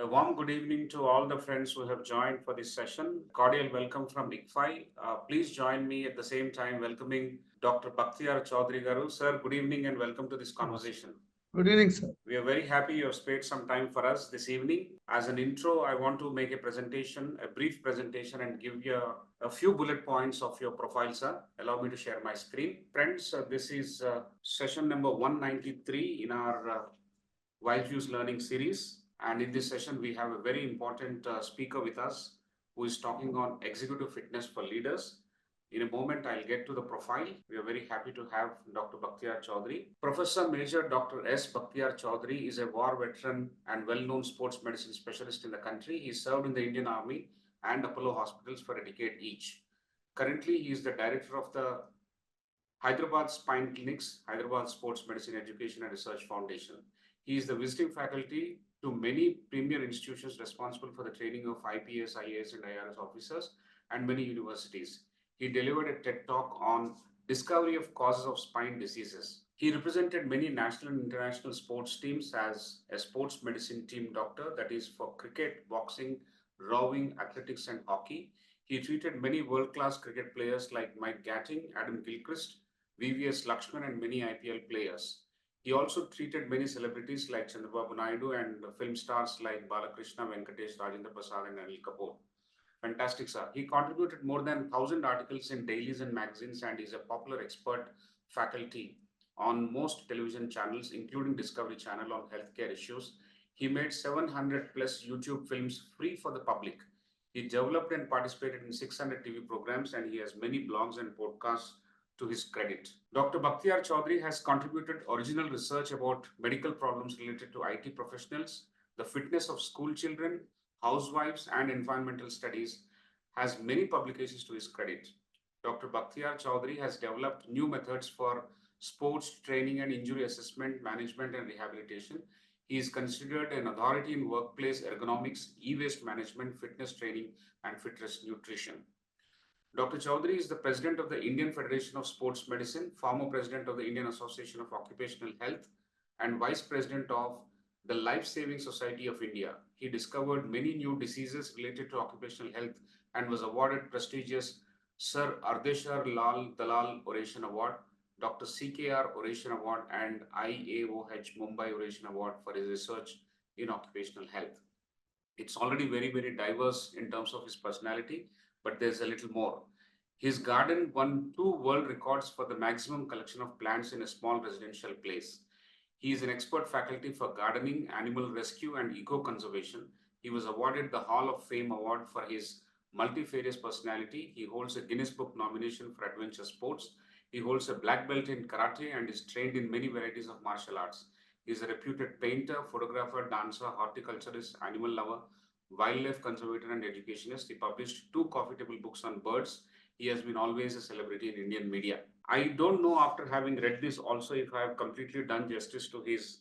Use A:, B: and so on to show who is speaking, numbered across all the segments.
A: A warm good evening to all the friends who have joined for this session. Cordial welcome from ICFAI. Please join me at the same time welcoming Dr. Bakhtiar Choudhary Garu. Sir, good evening and welcome to this conversation.
B: Good evening, sir.
A: We are very happy you have spared some time for us this evening. As an intro, I want to make a presentation, a brief presentation, and give you a few bullet points of your profile, sir. Allow me to share my screen. Friends, this is session number 193 in our WiseViews learning series. And in this session, we have a very important speaker with us who is talking on executive fitness for leaders. In a moment, I'll get to the profile. We are very happy to have Dr. Bakhtiar Choudhary. Professor Major Dr. S. Bakhtiar Choudhary is a war veteran and well-known sports medicine specialist in the country. He served in the Indian Army and Apollo hospitals for a decade each. Currently, he is the director of the Hyderabad Spine Clinics, Hyderabad Sports Medicine Education and Research Foundation. He is the visiting faculty to many premier institutions responsible for the training of IPS, IAS, and IRS officers and many universities. He delivered a TED Talk on discovery of causes of spine diseases. He represented many national and international sports teams as a sports medicine team doctor, that is for cricket, boxing, rowing, athletics, and hockey. He treated many world-class cricket players like Mike Gatting, Adam Gilchrist, VVS Lakshman, and many IPL players. He also treated many celebrities like Chandrababu Naidu and film stars like Balakrishna, Venkatesh, Rajendra Prasad, and Anil Kapoor. Fantastic, sir. He contributed more than 1,000 articles in dailies and magazines and is a popular expert faculty on most television channels, including Discovery Channel on healthcare issues. He made 700 plus YouTube films free for the public. He developed and participated in 600 TV programs, and he has many blogs and podcasts to his credit. Dr. Bakhtiar Choudhary has contributed original research about medical problems related to IT professionals, the fitness of school children, housewives, and environmental studies, has many publications to his credit. Dr. Bakhtiar Choudhary has developed new methods for sports training and injury assessment, management, and rehabilitation. He is considered an authority in workplace ergonomics, e-waste management, fitness training, and fitness nutrition. Dr. Choudhary is the president of the Indian Federation of Sports Medicine, former president of the Indian Association of Occupational Health, and vice president of the Life Saving Society of India. He discovered many new diseases related to occupational health and was awarded prestigious Sir Ardeshar Lal Dalal Oration Award, Dr. CKR Oration Award, and IAOH Mumbai Oration Award for his research in occupational health. It's already very, very diverse in terms of his personality, but there's a little more. His garden won 2 world records for the maximum collection of plants in a small residential place. He is an expert faculty for gardening, animal rescue, and eco-conservation. He was awarded the Hall of Fame Award for his multifarious personality. He holds a Guinness Book nomination for adventure sports. He holds a black belt in karate and is trained in many varieties of martial arts. He is a reputed painter, photographer, dancer, horticulturist, animal lover, wildlife conservator, and educationist. He published 2 coffee table books on birds. He has been always a celebrity in Indian media. I don't know, after having read this also, if I have completely done justice to his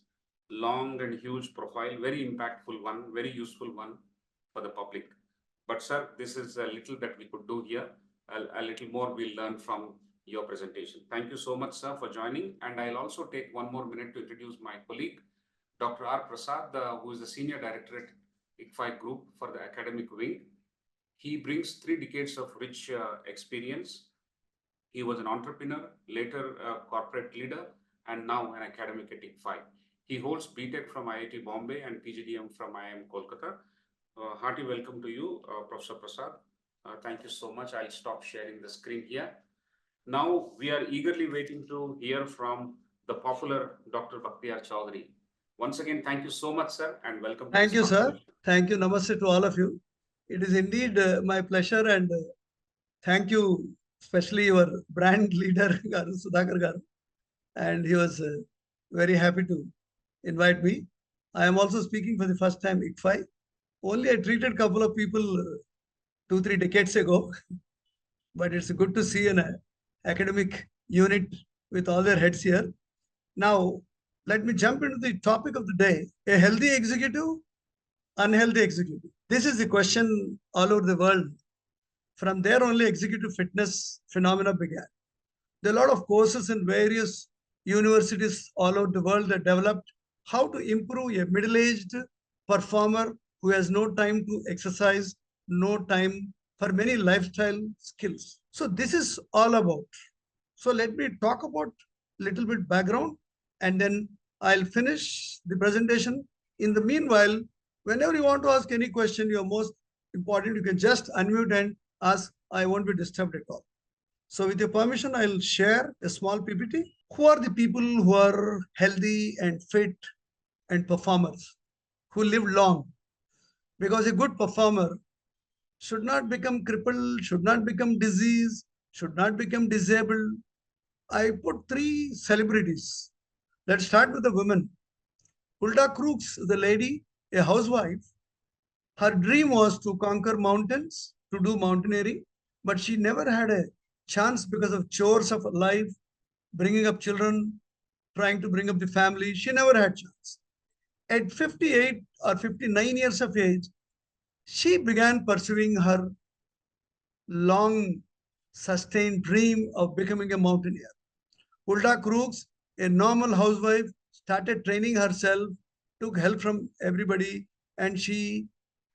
A: long and huge profile. Very impactful one, very useful one for the public. But sir, this is a little that we could do here. A little more we'll learn from your presentation. Thank you so much, sir, for joining. And I'll also take 1 more minute to introduce my colleague, Dr. R. Prasad, who is the Senior Director at ICFAI Group for the academic wing. He brings 3 decades of rich experience. He was an entrepreneur, later a corporate leader, and now an academic at ICFAI. He holds BTech from IIT Bombay and PGDM from IIM Kolkata. Hearty welcome to you, Professor Prasad. Thank you so much. I'll stop sharing the screen here. Now we are eagerly waiting to hear from the popular Dr. Bakhtiar Choudhary. Once again, thank you so much, sir, and welcome.
B: Thank you, sir. Thank you. Namaste to all of you. It is indeed my pleasure, and thank you, especially your brand leader, Sudhakar Garu. And he was very happy to invite me. I am also speaking for the first time ICFAI. Only I treated a couple of people 2-3 decades ago, but it's good to see an academic unit with all their heads here. Now, let me jump into the topic of the day. A healthy executive, unhealthy executive. This is the question all over the world. From there only executive fitness phenomena began. There are a lot of courses in various universities all over the world that developed how to improve a middle-aged performer who has no time to exercise, no time for many lifestyle skills. So this is all about. So let me talk about little bit background and then I'll finish the presentation. In the meanwhile, whenever you want to ask any question, you're most important, you can just unmute and ask. I won't be disturbed at all. So with your permission, I'll share a small PPT. Who are the people who are healthy and fit and performers, who live long? Because a good performer should not become crippled, should not become diseased, should not become disabled. I put three celebrities. Let's start with the women. Hulda Crooks, the lady, a housewife. Her dream was to conquer mountains, to do mountaineering, but she never had a chance because of chores of life, bringing up children, trying to bring up the family. She never had chance. At 58 or 59 years of age, she began pursuing her long sustained dream of becoming a mountaineer. Hulda Crooks, a normal housewife, started training herself, took help from everybody, and she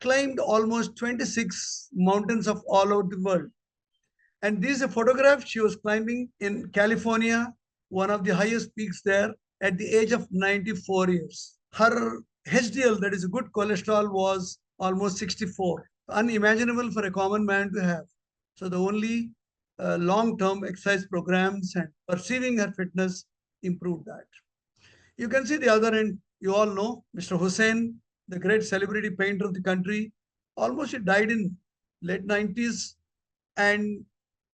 B: climbed almost 26 mountains of all over the world. And this is a photograph. She was climbing in California, one of the highest peaks there, at the age of 94 years. Her HDL, that is good cholesterol, was almost 64. Unimaginable for a common man to have. So the only long-term exercise programs and perceiving her fitness improved that. You can see the other end. You all know Mr. Hussain, the great celebrity painter of the country. Almost he died in late 90s. And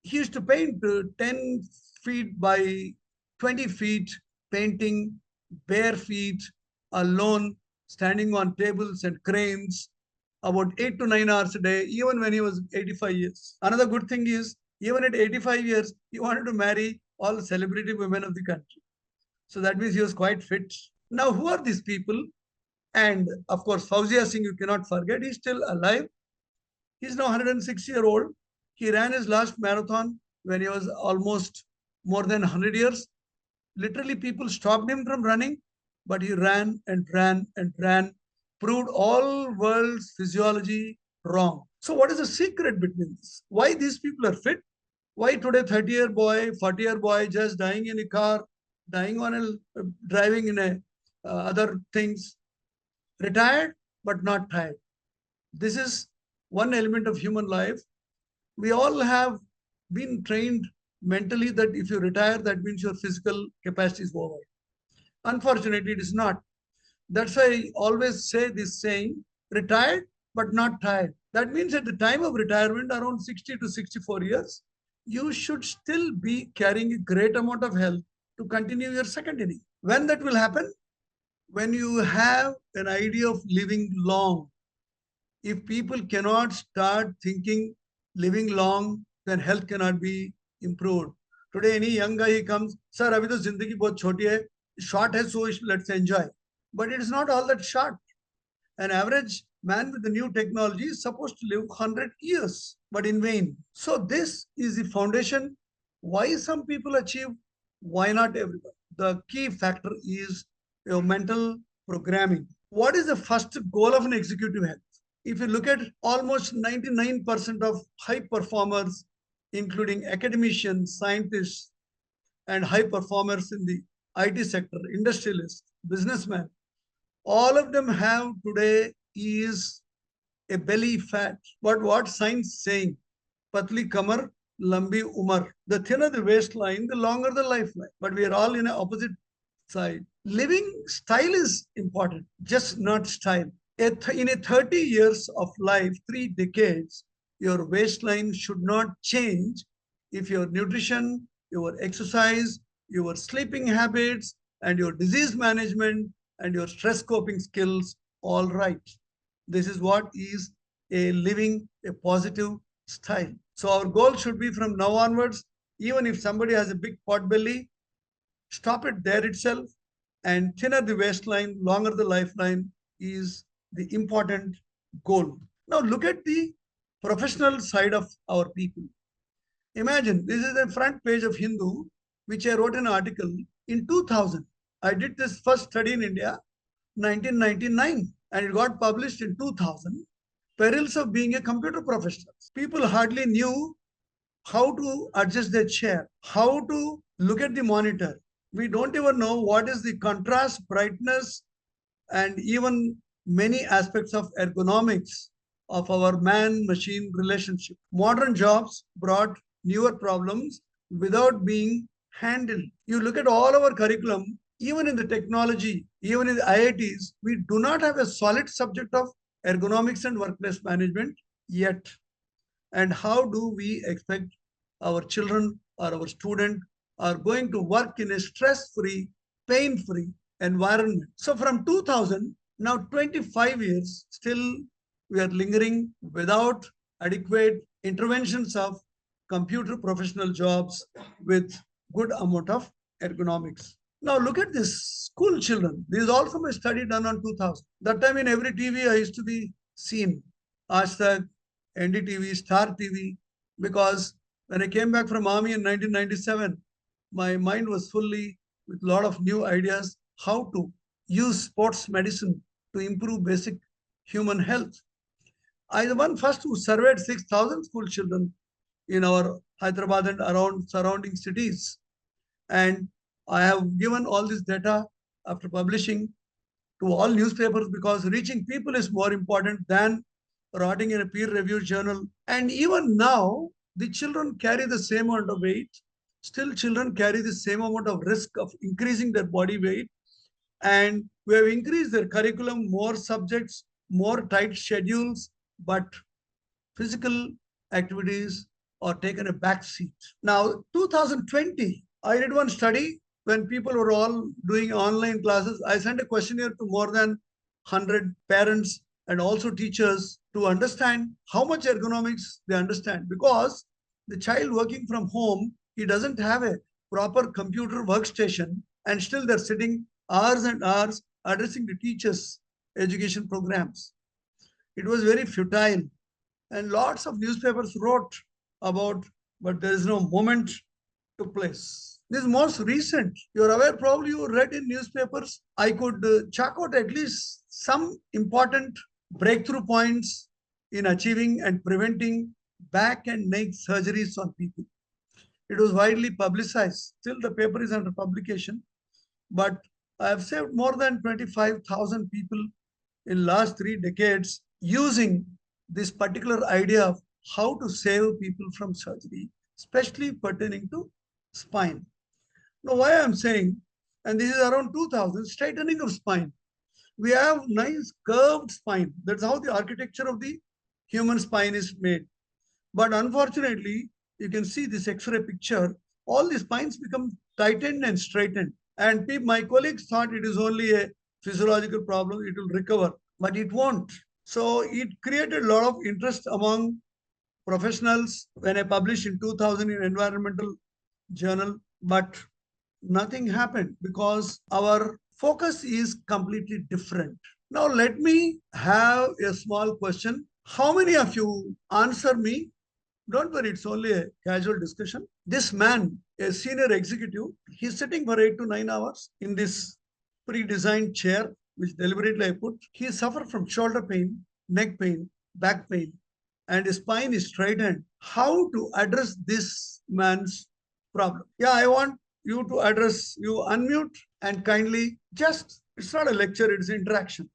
B: he used to paint 10 feet by 20 feet, painting bare feet, alone, standing on tables and cranes, about 8 to 9 hours a day, even when he was 85 years. Another good thing is, even at 85 years, he wanted to marry all the celebrity women of the country. So that means he was quite fit. Now, who are these people? And of course, Fauzia Singh, you cannot forget, he's still alive. He's now 106-year-old. He ran his last marathon when he was almost more than 100 years. Literally, people stopped him from running, but he ran and ran and ran, proved all world's physiology wrong. So what is the secret between this? Why these people are fit? Why today 30-year boy, 40-year boy just dying in a car, dying on a, driving in a other things, retired but not tired? This is one element of human life. We all have been trained mentally that if you retire, that means your physical capacity is over. Unfortunately, it is not. That's why I always say this saying, retired but not tired. That means at the time of retirement, around 60 to 64 years, you should still be carrying a great amount of health to continue your second inning. When that will happen? When you have an idea of living long. If people cannot start thinking living long, then health cannot be improved. Today, any young guy he comes, sir, abhi to zindagi bahut choti hai, short hai, so let's enjoy. But it is not all that short. An average man with the new technology is supposed to live 100 years, but in vain. So this is the foundation. Why some people achieve, why not everyone? The key factor is your mental programming. What is the first goal of an executive health? If you look at almost 99% of high performers, including academicians, scientists, and high performers in the IT sector, industrialists, businessmen, all of them have today is a belly fat. But what science is saying? Patli kamar, lambi umar. The thinner the waistline, the longer the lifeline. But we are all in an opposite side. Living style is important, just not style. In a 30 years of life, 3 decades, your waistline should not change if your nutrition, your exercise, your sleeping habits, and your disease management and your stress coping skills all right. This is what is a living a positive style. So our goal should be from now onwards, even if somebody has a big pot belly, stop it there itself, and thinner the waistline, longer the lifeline is the important goal. Now look at the professional side of our people. Imagine, this is the front page of Hindu, which I wrote an article in 2000. I did this first study in India, 1999. and it got published in 2000, Perils of Being a Computer Professional. People hardly knew how to adjust their chair, how to look at the monitor. We don't even know what is the contrast, brightness, and even many aspects of ergonomics of our man-machine relationship. Modern jobs brought newer problems without being handled. You look at all our curriculum, even in the technology, even in the IITs, we do not have a solid subject of ergonomics and workplace management yet. And how do we expect our children or our student are going to work in a stress-free, pain-free environment? So from 2000, now 25 years, still we are lingering without adequate interventions of computer professional jobs with good amount of ergonomics. Now look at this school children. This is all from a study done on 2000. That time in every TV I used to be seen. Hashtag NDTV, Star TV, because when I came back from army in 1997, my mind was fully with a lot of new ideas how to use sports medicine to improve basic human health. I the one first who surveyed 6,000 school children in our Hyderabad and around surrounding cities. And I have given all this data after publishing to all newspapers because reaching people is more important than writing in a peer-reviewed journal. And even now, the children carry the same amount of weight. Still, children carry the same amount of risk of increasing their body weight. And we have increased their curriculum, more subjects, more tight schedules, but physical activities are taken a back seat. Now, 2020, I did one study when people were all doing online classes. I sent a questionnaire to more than 100 parents and also teachers to understand how much ergonomics they understand, because the child working from home, he doesn't have a proper computer workstation, and still they're sitting hours and hours addressing the teachers' education programs. It was very futile, and lots of newspapers wrote about, but there is no moment took place. This most recent, you're aware, probably you read in newspapers, I could chalk out at least some important breakthrough points in achieving and preventing back and neck surgeries on people. It was widely publicized. Still the paper is under publication, but I have saved more than 25,000 people in last 3 decades using this particular idea of how to save people from surgery, especially pertaining to spine. Now, why I'm saying, and this is around 2000, straightening of spine. We have nice curved spine. That's how the architecture of the human spine is made. But unfortunately, you can see this X-ray picture, all the spines become tightened and straightened. And my colleagues thought it is only a physiological problem, it will recover, but it won't. So it created a lot of interest among professionals when I published in 2000 in Environmental Journal, but nothing happened because our focus is completely different. Now let me have a small question. How many of you answer me? Don't worry, it's only a casual discussion. This man, a senior executive, he's sitting for 8 to 9 hours in this pre-designed chair, which deliberately I put. He suffered from shoulder pain, neck pain, back pain, and his spine is straightened. How to address this man's problem? Yeah, I want you to address, you unmute and kindly just, it's not a lecture, it's interaction.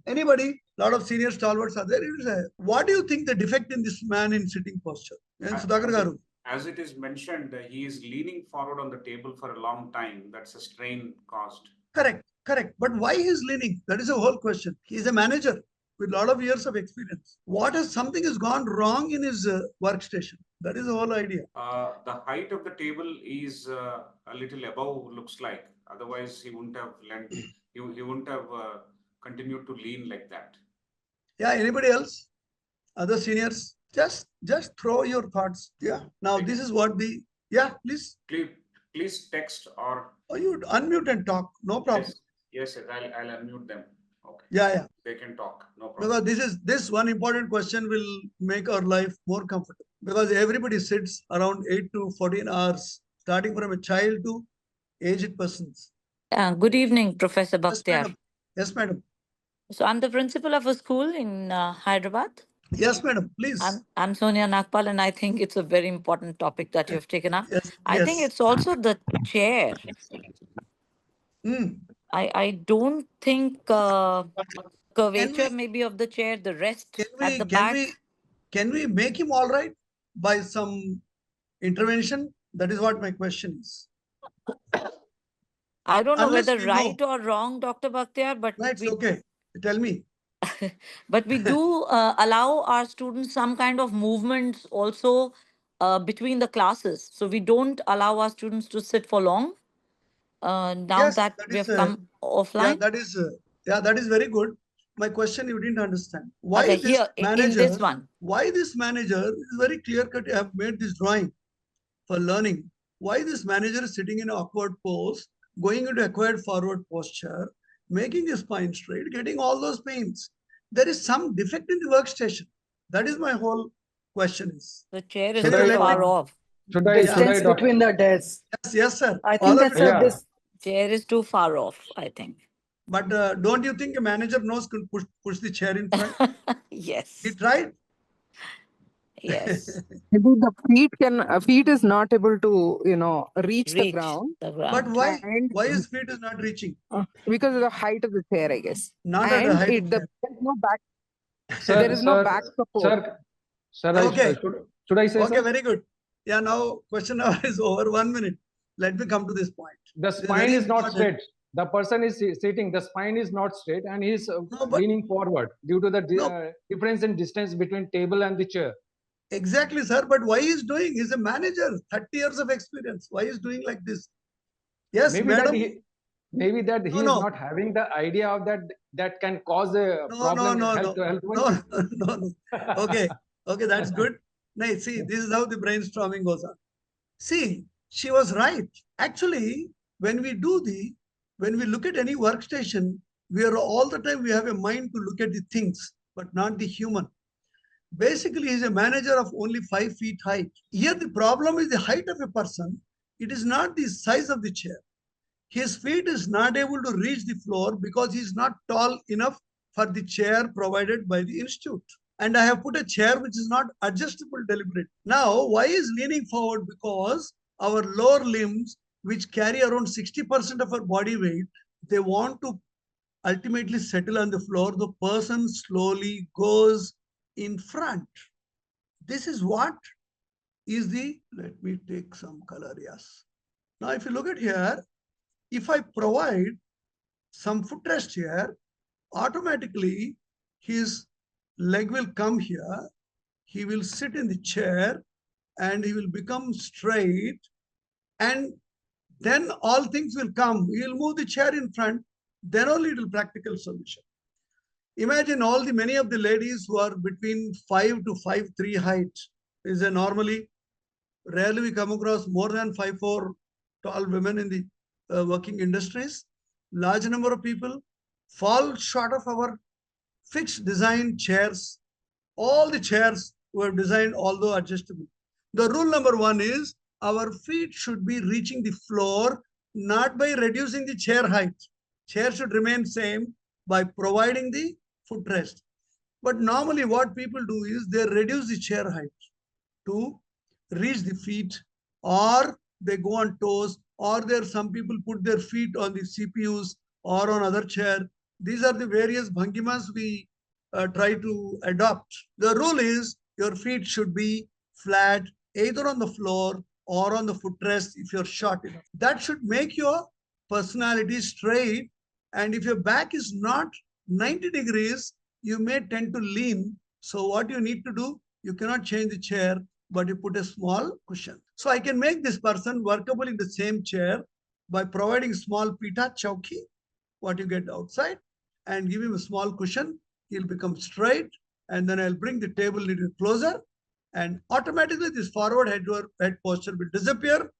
B: Anybody? A lot of senior stalwarts are there. What do you think the defect in this man in sitting posture? And Sudhakar Garu.
A: As it is mentioned, he is leaning forward on the table for a long time. That's a strain caused.
B: Correct, correct. But why he's leaning? That is a whole question. He's a manager with a lot of years of experience. Something has gone wrong in his workstation? That is the whole idea.
A: The height of the table is a little above, looks like. Otherwise, he wouldn't have lent. He wouldn't have continued to lean like that.
B: Yeah. Anybody else? Other seniors? Just throw your thoughts. Yeah. Now this is what the please.
A: Please text or.
B: Oh, you unmute and talk. No problem.
A: Yes. I'll unmute them. Okay.
B: Yeah.
A: They can talk. No problem.
B: Because this one important question will make our life more comfortable. Because everybody sits around 8 to 14 hours, starting from a child to aged persons.
C: Good evening, Professor Bakhtiar.
B: Yes, madam.
C: So I'm the principal of a school in Hyderabad.
B: Yes, madam, please.
C: I'm Sonia Nagpal, and I think it's a very important topic that you've taken up.
B: Yes,
C: I think
B: yes.
C: it's also the chair. I don't think curvature maybe of the chair, the rest at the back.
B: Can we make him all right by some intervention? That is what my question is.
C: I don't know
B: Unless
C: whether
B: we
C: right
B: know.
C: or wrong, Dr. Bakhtiar, but
B: No, it's okay. Tell me.
C: but we do allow our students some kind of movements also between the classes. So we don't allow our students to sit for long. Now
B: Yes,
C: that
B: that
C: we
B: is
C: have come offline.
B: that is very good. My question you didn't understand. Why
C: Okay,
B: this
C: here in
B: manager?
C: this one.
B: Why this manager is very clear cut. I have made this drawing for learning. Why this manager is sitting in an awkward pose, going into acquired forward posture, making his spine straight, getting all those pains. There is some defect in the workstation. That is my whole question is.
C: The chair is
B: Can you
C: too
B: let
C: far
B: me?
C: off.
D: Distance between the desks.
B: Yes, sir.
D: I think that's a
C: Chair is too far off, I think.
B: But don't you think a manager knows can push the chair in front?
C: Yes.
B: He tried.
C: Yes.
D: maybe the feet is not able to reach the ground.
B: But why?
D: And
B: Why his feet is not reaching?
D: because of the height of the chair, I guess.
B: Not at the
D: And
B: height of the chair.
D: there's no back.
E: Sir,
D: there is no back support.
E: Sir,
B: Okay.
E: Should I say
B: Okay,
E: sir?
B: very good. Yeah, now question hour is over. 1 minute. Let me come to this point.
E: The spine is not straight. The person is sitting, the spine is not straight, and he is leaning forward due to the difference in distance between table and the chair.
B: Exactly, sir. But why he's doing? He's a manager, 30 years of experience. Why he's doing like this? Yes,
E: maybe
B: madam.
E: Maybe that he is not having the idea of that can cause a problem.
B: No. Okay, that's good. Now, see, this is how the brainstorming goes on. See, she was right. Actually, when we look at any workstation, we are all the time, we have a mind to look at the things, but not the human. Basically, he's a manager of only 5 feet height. Here, the problem is the height of a person. It is not the size of the chair. His feet is not able to reach the floor because he's not tall enough for the chair provided by the institute. And I have put a chair which is not adjustable deliberately. Now, why is leaning forward? Because our lower limbs, which carry around 60% of our body weight, they want to ultimately settle on the floor. The person slowly goes in front. This is what is let me take some color, yes. Now, if you look at here, if I provide some footrest here, automatically his leg will come here, he will sit in the chair and he will become straight, and then all things will come. He will move the chair in front, then only it will practical solution. Imagine many of the ladies who are between 5 to 5'3" height. Is a normally, rarely we come across more than 5'4" tall women in the working industries. Large number of people fall short of our fixed design chairs. All the chairs were designed, although adjustable. The rule number 1 is our feet should be reaching the floor, not by reducing the chair height. Chair should remain same by providing the footrest. But normally what people do is they reduce the chair height to reach the feet, or they go on toes, or there some people put their feet on the CPUs or on other chair. These are the various bhangimas we try to adopt. The rule is your feet should be flat, either on the floor or on the footrest if you're short enough. That should make your personality straight. And if your back is not 90 degrees, you may tend to lean. So what you need to do, you cannot change the chair, but you put a small cushion. So I can make this person workable in the same chair by providing small pita chowki, what you get outside, and give him a small cushion. He'll become straight, and then I'll bring the table a little closer, and automatically this forward head posture will disappear.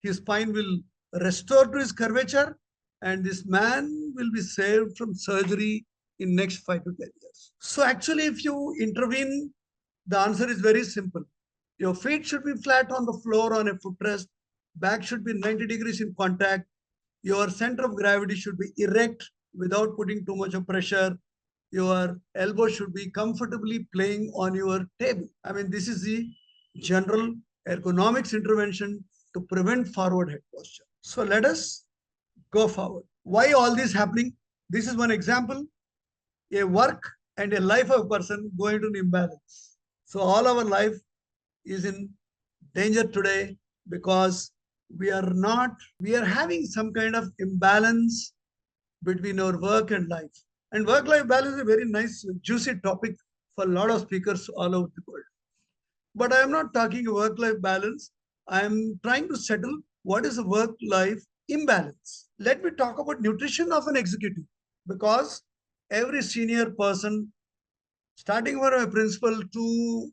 B: His spine will restore to his curvature, and this man will be saved from surgery in next 5 to 10 years. So actually, if you intervene, the answer is very simple. Your feet should be flat on the floor on a footrest. Back should be 90 degrees in contact. Your center of gravity should be erect without putting too much of pressure. your elbow should be comfortably playing on your table. I mean, this is the general ergonomics intervention to prevent forward head posture. So let us go forward. Why all this happening? This is one example. A work and a life of a person go into an imbalance. So all our life is in danger today because we are having some kind of imbalance between our work and life. And work-life balance is a very nice, juicy topic for a lot of speakers all over the world. But I am not talking work-life balance. I am trying to settle what is a work-life imbalance. Let me talk about nutrition of an executive, because every senior person, starting from a principal to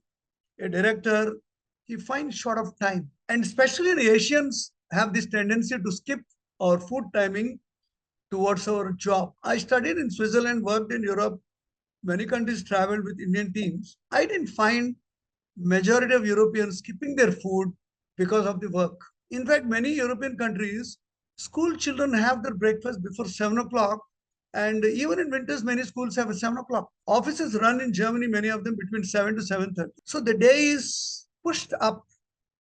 B: a director, he finds short of time. And especially in Asians have this tendency to skip our food timing towards our job. I studied in Switzerland, worked in Europe, many countries traveled with Indian teams. I didn't find majority of Europeans skipping their food because of the work. In fact, many European countries, school children have their breakfast before 7 o'clock. And even in winters, many schools have a 7 o'clock. Offices run in Germany, many of them between 7 to 7:30. So the day is pushed up.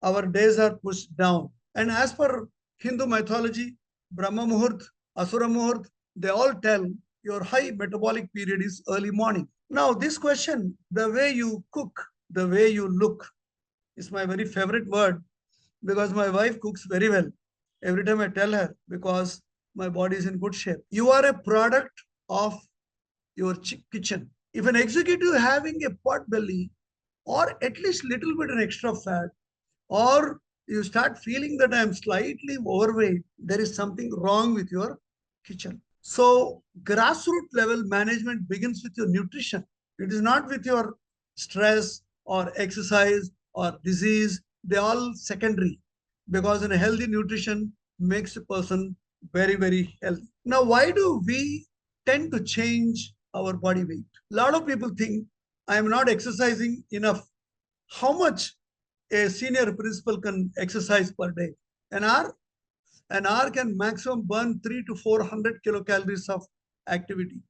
B: Our days are pushed down. And as per Hindu mythology, Brahma Muhurt, Asura Muhurt, they all tell your high metabolic period is early morning. Now, this question, the way you cook, the way you look, is my very favorite word, because my wife cooks very well. Every time I tell her, because my body is in good shape. You are a product of your kitchen. If an executive having a pot belly, or at least little bit an extra fat, or you start feeling that I am slightly overweight, there is something wrong with your kitchen. So grassroots level management begins with your nutrition. It is not with your stress or exercise or disease. They are all secondary, because in a healthy nutrition makes a person very, very healthy. Now, why do we tend to change our body weight? A lot of people think I am not exercising enough. How much a senior principal can exercise per day? An hour can maximum burn 300 to 400 kilocalories of activity,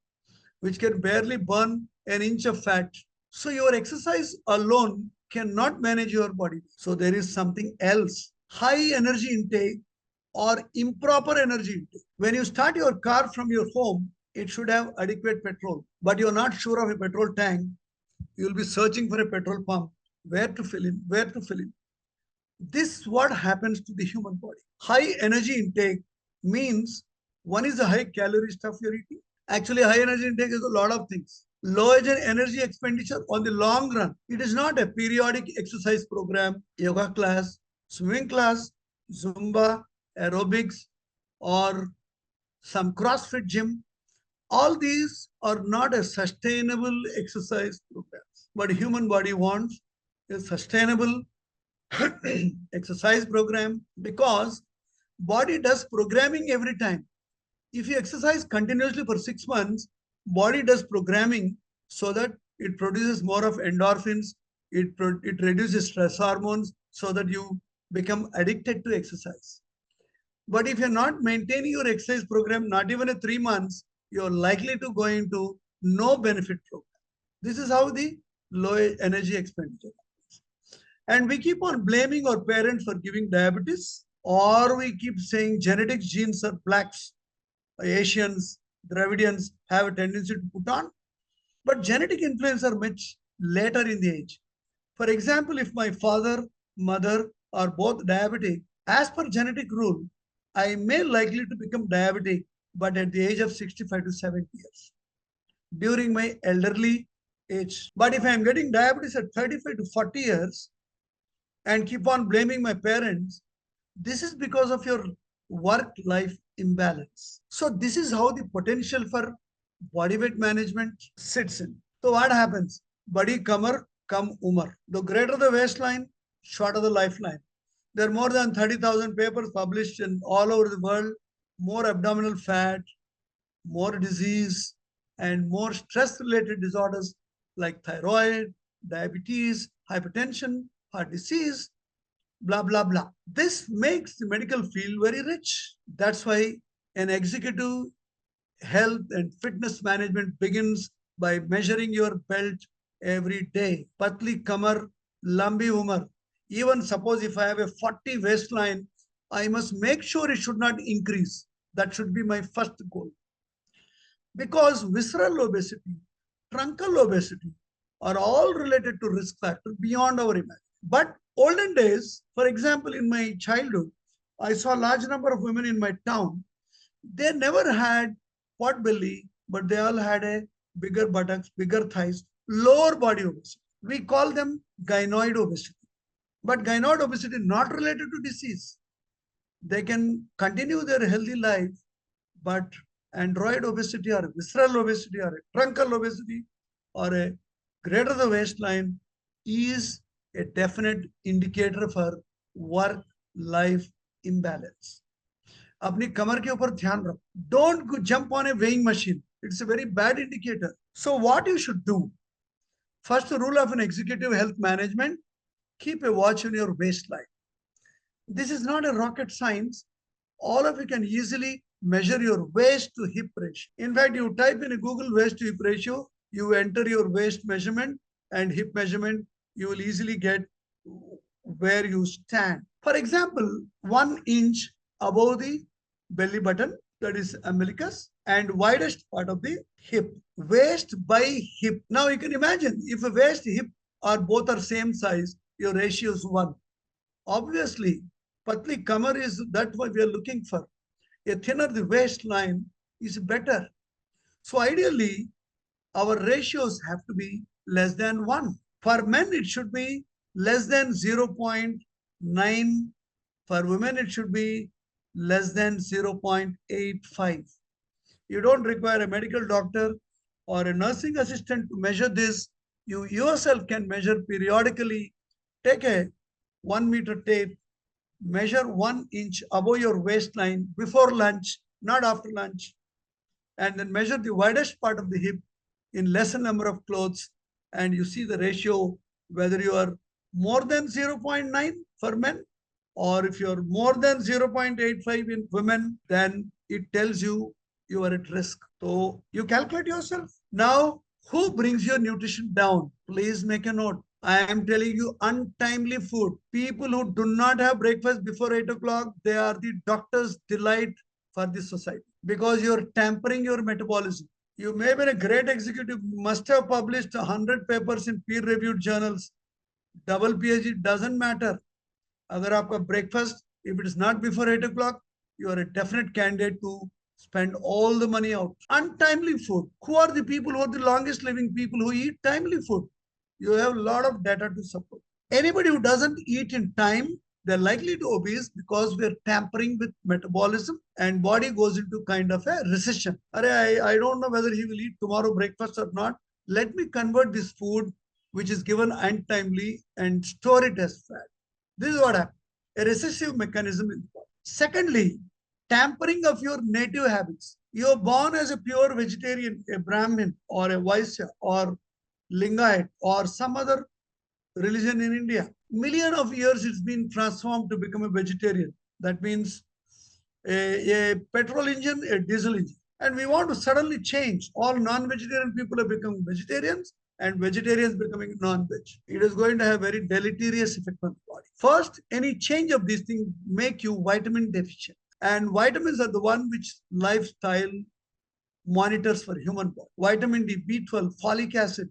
B: which can barely burn an inch of fat. So your exercise alone cannot manage your body. So there is something else. High energy intake or improper energy intake. When you start your car from your home, it should have adequate petrol, but you're not sure of a petrol tank. You'll be searching for a petrol pump, where to fill in, where to fill in. This is what happens to the human body. High energy intake means one is the high calorie stuff you're eating. Actually, high energy intake is a lot of things. Low energy expenditure on the long run. It is not a periodic exercise program, yoga class, swimming class, Zumba, aerobics, or some CrossFit gym. All these are not a sustainable exercise program. But human body wants a sustainable exercise program, because body does programming every time. If you exercise continuously for 6 months, body does programming so that it produces more of endorphins, it reduces stress hormones so that you become addicted to exercise. But if you're not maintaining your exercise program, not even in 3 months, you're likely to go into no benefit program. This is how the low energy expenditure happens. And we keep on blaming our parents for giving diabetes, or we keep saying genetic genes are blacks, Asians, Dravidians have a tendency to put on. But genetic influence are much later in the age. For example, if my father, mother are both diabetic, as per genetic rule, I may likely to become diabetic, but at the age of 65 to 70 years, during my elderly age. But if I am getting diabetes at 35 to 40 years and keep on blaming my parents, this is because of your work-life imbalance. So this is how the potential for body weight management sits in. So what happens? Body kamar, kam umar. The greater the waistline, shorter the lifeline. There are more than 30,000 papers published in all over the world. More abdominal fat, more disease, and more stress-related disorders like thyroid, diabetes, hypertension, heart disease, blah, blah, blah. This makes the medical field very rich. That's why an executive health and fitness management begins by measuring your belt every day. Patli kamar, lambi umar. Even suppose if I have a 40 waistline, I must make sure it should not increase. That should be my first goal. Because visceral obesity, truncal obesity are all related to risk factor beyond our imagination. But olden days, for example, in my childhood, I saw a large number of women in my town. They never had pot belly, but they all had a bigger buttocks, bigger thighs, lower body obesity. We call them gynoid obesity. But gynoid obesity is not related to disease. They can continue their healthy life, but android obesity or visceral obesity or a truncal obesity or a greater the waistline is a definite indicator for work-life imbalance. अपनी कमर के ऊपर ध्यान रखो. Don't jump on a weighing machine. It's a very bad indicator. So what you should do? First rule of an executive health management, keep a watch on your waistline. This is not a rocket science. All of you can easily measure your waist to hip ratio. In fact, you type in a Google waist to hip ratio, you enter your waist measurement and hip measurement, you will easily get where you stand. For example, 1 inch above the belly button, that is umbilicus, and widest part of the hip. Waist by hip. Now you can imagine if a waist, hip are both are same size, your ratio is 1. Obviously, patli kamar is that what we are looking for. A thinner the waistline is better. So ideally, our ratios have to be less than 1. For men, it should be less than 0.9. For women, it should be less than 0.85. You don't require a medical doctor or a nursing assistant to measure this. You yourself can measure periodically. Take a 1 meter tape, measure 1 inch above your waistline before lunch, not after lunch, and then measure the widest part of the hip in lesser number of clothes, and you see the ratio, whether you are more than 0.9 for men, or if you're more than 0.85 in women, then it tells you you are at risk. So you calculate yourself. Now, who brings your nutrition down? Please make a note. I am telling you untimely food. People who do not have breakfast before 8 o'clock, they are the doctor's delight for this society because you're tampering your metabolism. You may be a great executive, must have published 100 papers in peer-reviewed journals. Double PhD doesn't matter. Agar aapka breakfast, if it is not before 8 o'clock, you are a definite candidate to spend all the money out. Untimely food. Who are the people who are the longest living people who eat timely food? You have a lot of data to support. Anybody who doesn't eat in time, they're likely to obese because we're tampering with metabolism and body goes into kind of a recession. I don't know whether he will eat tomorrow breakfast or not. Let me convert this food which is given untimely and store it as fat. This is what happens. A recessive mechanism is born. Secondly, tampering of your native habits. You're born as a pure vegetarian, a Brahmin or a Vaishya or Lingayat or some other religion in India. Million of years it's been transformed to become a vegetarian. That means a petrol engine, a diesel engine. And we want to suddenly change. All non-vegetarian people have become vegetarians and vegetarians becoming non-veg. It is going to have very deleterious effect on the body. First, any change of these things make you vitamin deficient. And vitamins are the one which lifestyle monitors for human body. Vitamin D, B12, folic acid,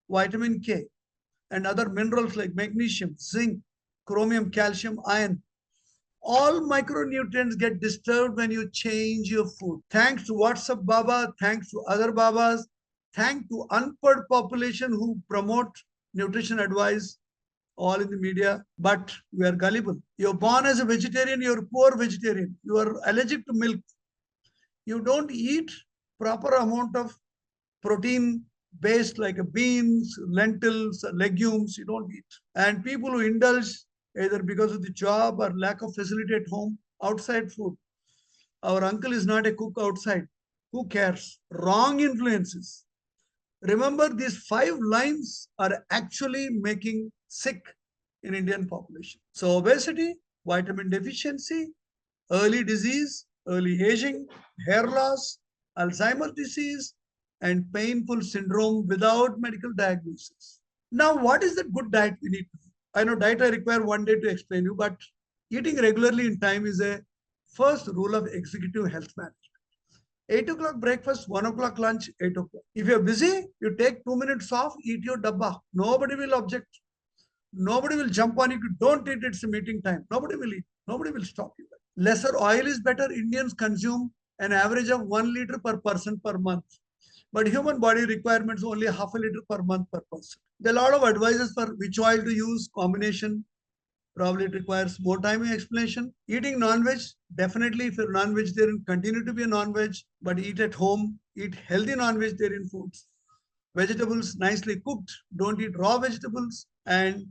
B: vitamin K, and other minerals like magnesium, zinc, chromium, calcium, iron. All micronutrients get disturbed when you change your food. Thanks to WhatsApp Baba, thanks to other Babas, thanks to unpad population who promote nutrition advice, all in the media, but we are gullible. You're born as a vegetarian, you're a poor vegetarian. You are allergic to milk. You don't eat proper amount of protein based like beans, lentils, legumes, you don't eat. And people who indulge either because of the job or lack of facility at home, outside food. Our uncle is not a cook outside. Who cares? Wrong influences. Remember, these 5 lines are actually making sick in Indian population. So obesity, vitamin deficiency, early disease, early aging, hair loss, Alzheimer's disease, and painful syndrome without medical diagnosis. Now, what is the good diet we need to do? I know diet I require one day to explain you, but eating regularly in time is a first rule of executive health management. 8 o'clock breakfast, 1 o'clock lunch, 8 o'clock. If you're busy, you take 2 minutes off, eat your dabba. Nobody will object. Nobody will jump on you. Don't eat, it's a meeting time. Nobody will eat. Nobody will stop you. Lesser oil is better. Indians consume an average of 1 liter per person per month. But human body requirements only half a liter per month per person. There are a lot of advices for which oil to use, combination. Probably it requires more time in explanation. Eating non-veg, definitely if you're non-vegetarian, continue to be a non-veg, but eat at home, eat healthy non-vegetarian foods. Vegetables nicely cooked, don't eat raw vegetables, and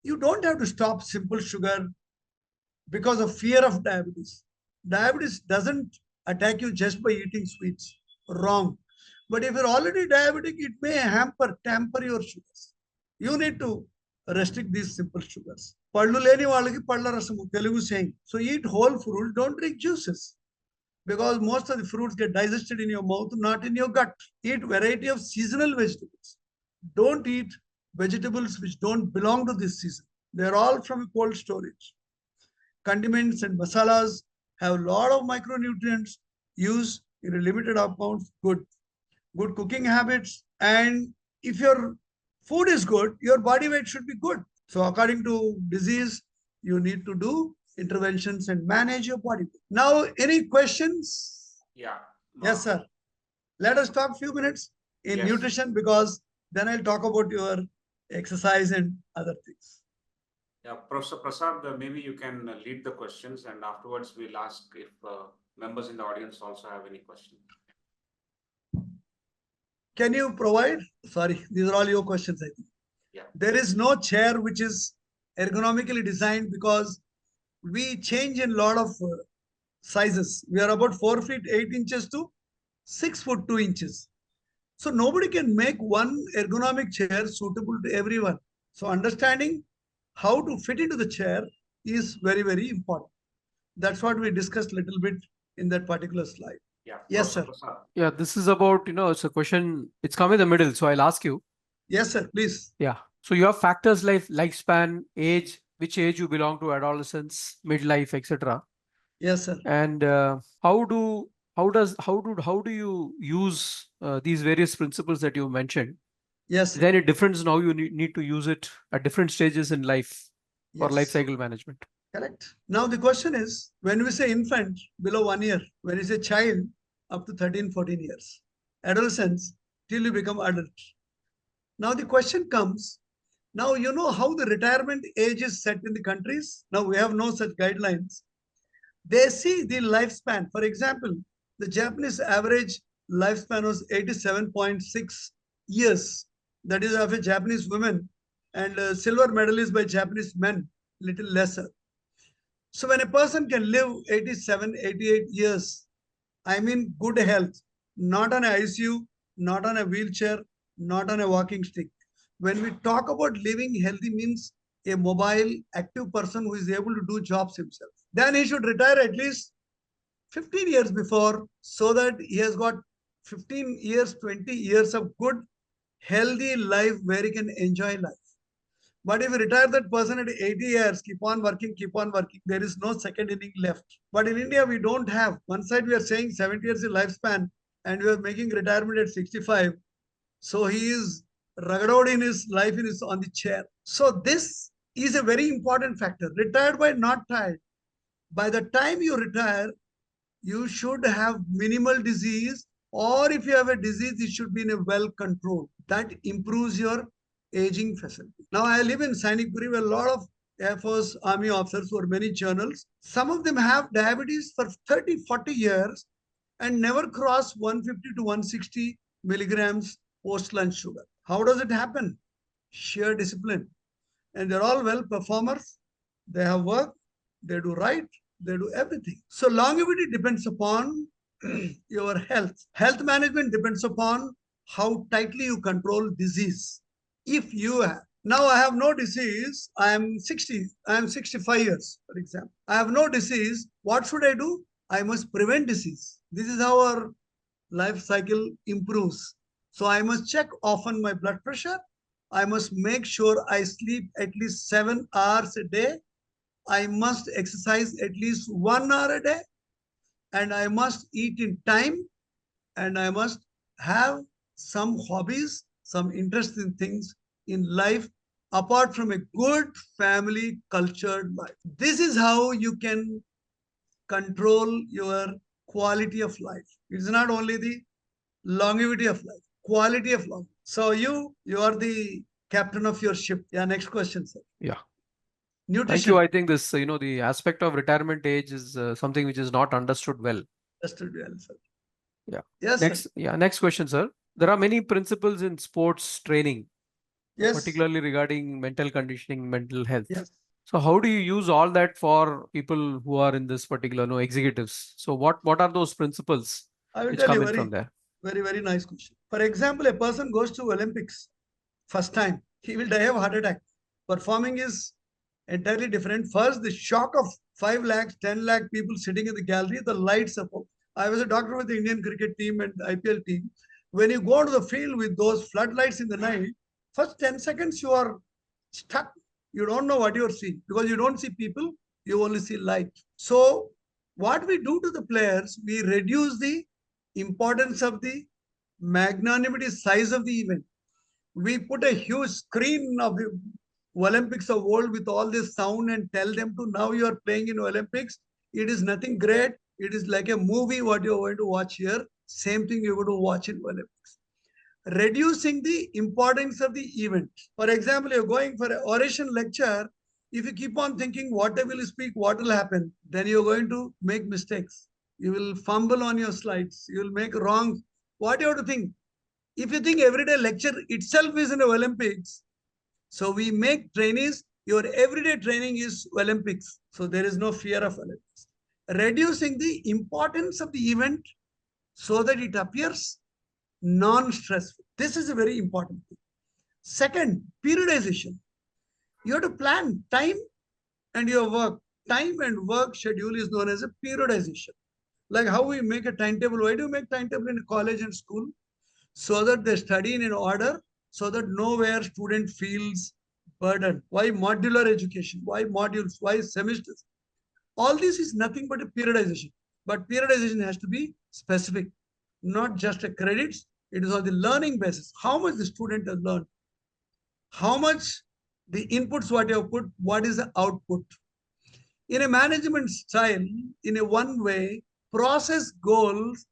B: you don't have to stop simple sugar because of fear of diabetes. Diabetes doesn't attack you just by eating sweets. Wrong. But if you're already diabetic, it may tamper your sugars. You need to restrict these simple sugars. Pallu leni vallaki palla rasamu, Telugu saying. So eat whole fruit, don't drink juices. Because most of the fruits get digested in your mouth, not in your gut. Eat variety of seasonal vegetables. Don't eat vegetables which don't belong to this season. They're all from cold storage. Condiments and masalas have a lot of micronutrients. Use in a limited amounts. Good cooking habits. And if your food is good, your body weight should be good. So according to disease, you need to do interventions and manage your body. Now, any questions?
A: Yeah.
B: Yes, sir. Let us talk a few minutes in nutrition, because then I'll talk about your exercise and other things.
A: Yeah, Professor Prasad, maybe you can lead the questions, and afterwards we'll ask if members in the audience also have any questions.
B: Can you provide? Sorry, these are all your questions, I think.
A: Yeah.
B: There is no chair which is ergonomically designed, because we change in a lot of sizes. We are about 4 feet 8 inches to 6 foot 2 inches. So nobody can make one ergonomic chair suitable to everyone. So understanding how to fit into the chair is very, very important. That's what we discussed a little bit in that particular slide.
A: Yeah.
B: Yes, sir.
F: Yeah, this is about, it's a question, it's come in the middle. So I'll ask you.
B: Yes, sir, please.
F: Yeah. So you have factors like lifespan, age, which age you belong to, adolescence, midlife, etc.
B: Yes, sir.
F: And how do you use these various principles that you mentioned?
B: Yes.
F: Is there any difference in how you need to use it at different stages in life for life cycle management?
B: Correct. Now the question is, when we say infant below 1 year, when we say child up to 13, 14 years, adolescents till you become adult. Now the question comes, now you know how the retirement age is set in the countries. Now we have no such guidelines. They see the lifespan. For example, the Japanese average lifespan was 87.6 years. That is of a Japanese woman, and silver medalist by Japanese men, little lesser. So when a person can live 87, 88 years, I mean good health, not on an ICU, not on a wheelchair, not on a walking stick. When we talk about living healthy means a mobile, active person who is able to do jobs himself. Then he should retire at least 15 years before, so that he has got 15 years, 20 years of good, healthy life where he can enjoy life. But if you retire that person at 80 years, keep on working, there is no second inning left. But in India, we don't have. One side we are saying 70 years in lifespan, and we are making retirement at 65. So he is rugged out in his life on the chair. So this is a very important factor. Retired by not tired. By the time you retire, you should have minimal disease, or if you have a disease, it should be in a well controlled. That improves your aging facility. Now I live in Sainikpuri, where a lot of Air Force, Army officers who are many journals. Some of them have diabetes for 30, 40 years and never cross 150 to 160 milligrams post-lunch sugar. How does it happen? Sheer discipline. And they're all well performers. They have work, they do right, they do everything. So longevity depends upon your health. Health management depends upon how tightly you control disease. If you have, now I have no disease, I am 65 years, for example. I have no disease. What should I do? I must prevent disease. This is how our life cycle improves. So I must check often my blood pressure. I must make sure I sleep at least 7 hours a day. I must exercise at least 1 hour a day. And I must eat in time. And I must have some hobbies, some interesting things in life apart from a good family cultured life. This is how you can control your quality of life. It's not only the longevity of life, quality of life. So you are the captain of your ship. Yeah, next question, sir.
F: Yeah.
B: Nutrition.
F: Thank you. I think this, the aspect of retirement age is something which is not understood well.
B: Understood well, sir.
F: Yeah.
B: Yes,
F: Next,
B: sir.
F: yeah. Next question, sir. There are many principles in sports training,
B: Yes.
F: particularly regarding mental conditioning, mental health.
B: Yes.
F: So how do you use all that for people who are in this particular, executives? So what are those principles
B: I will
F: which
B: tell
F: come
B: you
F: in from there?
B: very, very nice question. For example, a person goes to Olympics first time, he will die of heart attack. Performing is entirely different. First, the shock of 5 lakhs, 10 lakh people sitting in the gallery, the lights up. I was a doctor with the Indian cricket team and IPL team. When you go to the field with those floodlights in the night, first 10 seconds you are stuck. You don't know what you're seeing because you don't see people, you only see light. So what we do to the players, we reduce the importance of the magnanimity size of the event. We put a huge screen of the Olympics of world with all this sound and tell them to now you are playing in Olympics. It is nothing great. It is like a movie what you're going to watch here. Same thing you're going to watch in Olympics. Reducing the importance of the event. For example, you're going for an oration lecture. If you keep on thinking what I will speak, what will happen, then you're going to make mistakes. You will fumble on your slides. You will make wrong. What you have to think? If you think everyday lecture itself is in the Olympics, so we make trainees, your everyday training is Olympics. So there is no fear of Olympics. Reducing the importance of the event so that it appears non-stressful. This is a very important thing. Second, periodization. You have to plan time and your work. Time and work schedule is known as a periodization. Like how we make a timetable. Why do we make timetable in college and school? So that they study in order, so that nowhere student feels burdened. Why modular education? Why modules? Why semesters? All this is nothing but a periodization. But periodization has to be specific, not just a credits. It is on the learning basis. How much the student has learned? How much the inputs what you have put? What is the output? In a management style, in a one way, process goals,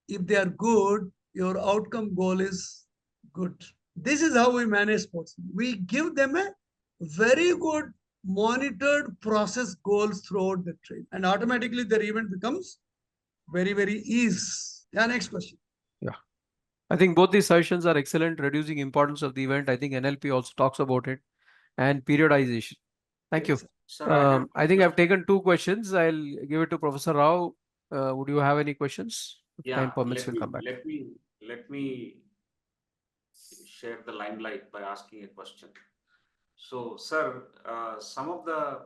B: if they are good, your outcome goal is good. This is how we manage sports. We give them a very good monitored process goals throughout the training, and automatically their event becomes very, very easy. Yeah, next question.
F: Yeah. I think both these sessions are excellent, reducing importance of the event. I think NLP also talks about it, and periodization. Thank you.
A: Sir,
F: I think I've taken 2 questions. I'll give it to Professor Rao. Would you have any questions? If time permits, we'll come back.
A: Let me share the limelight by asking a question. So, sir, some of the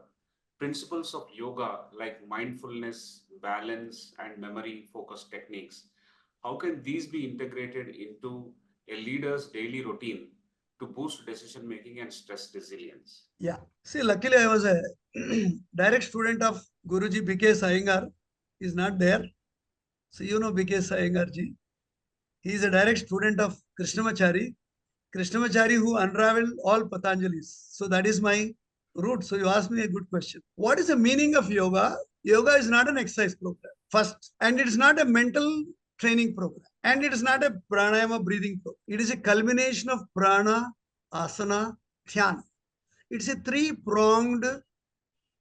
A: principles of yoga, like mindfulness, balance, and memory focused techniques, how can these be integrated into a leader's daily routine to boost decision making and stress resilience?
B: Yeah. See, luckily I was a direct student of Guruji B.K. Iyengar. He's not there. So you know B.K. Iyengar ji. He is a direct student of Krishnamachari. Krishnamachari who unraveled all Patanjalis. So that is my root. So you asked me a good question. What is the meaning of yoga? Yoga is not an exercise program, first. And it is not a mental training program. And it is not a pranayama breathing program. It is a culmination of prana, asana, dhyana. It's a 3-pronged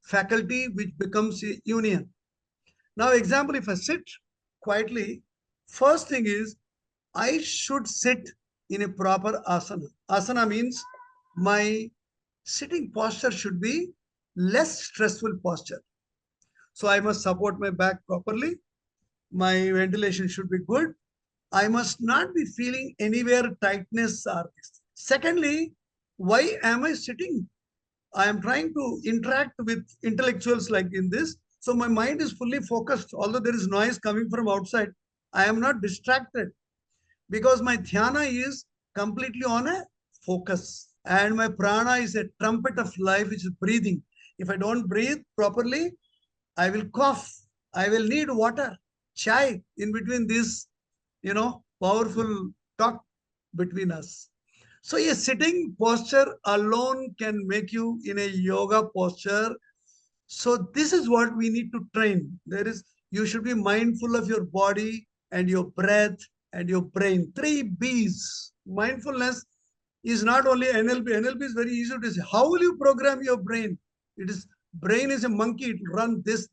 B: faculty which becomes a union. Now, example, if I sit quietly, first thing is I should sit in a proper asana. Asana means my sitting posture should be less stressful posture. So I must support my back properly. My ventilation should be good. I must not be feeling anywhere tightness or this. Secondly, why am I sitting? I am trying to interact with intellectuals like in this. So my mind is fully focused. Although there is noise coming from outside, I am not distracted because my dhyana is completely on a focus. And my prana is a trumpet of life, which is breathing. If I don't breathe properly, I will cough. I will need water, chai in between this, powerful talk between us. So a sitting posture alone can make you in a yoga posture. So this is what we need to train. You should be mindful of your body and your breath and your brain. 3 B's. Mindfulness is not only NLP. NLP is very easy to say. How will you program your brain? Brain is a monkey. It will run this.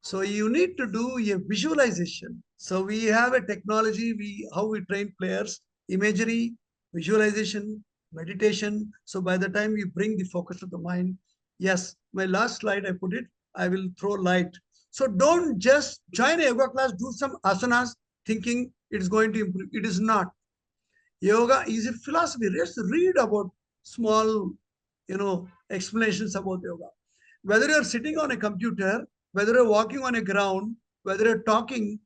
B: So you need to do a visualization. So we have a technology. How we train players: imagery, visualization, meditation. So by the time we bring the focus to the mind, yes, my last slide I put it. I will throw light. So don't just join a yoga class, do some asanas, thinking it's going to improve. It is not. Yoga is a philosophy. Just read about small, explanations about yoga. Whether you're sitting on a computer, whether you're walking on a ground, whether you're talking,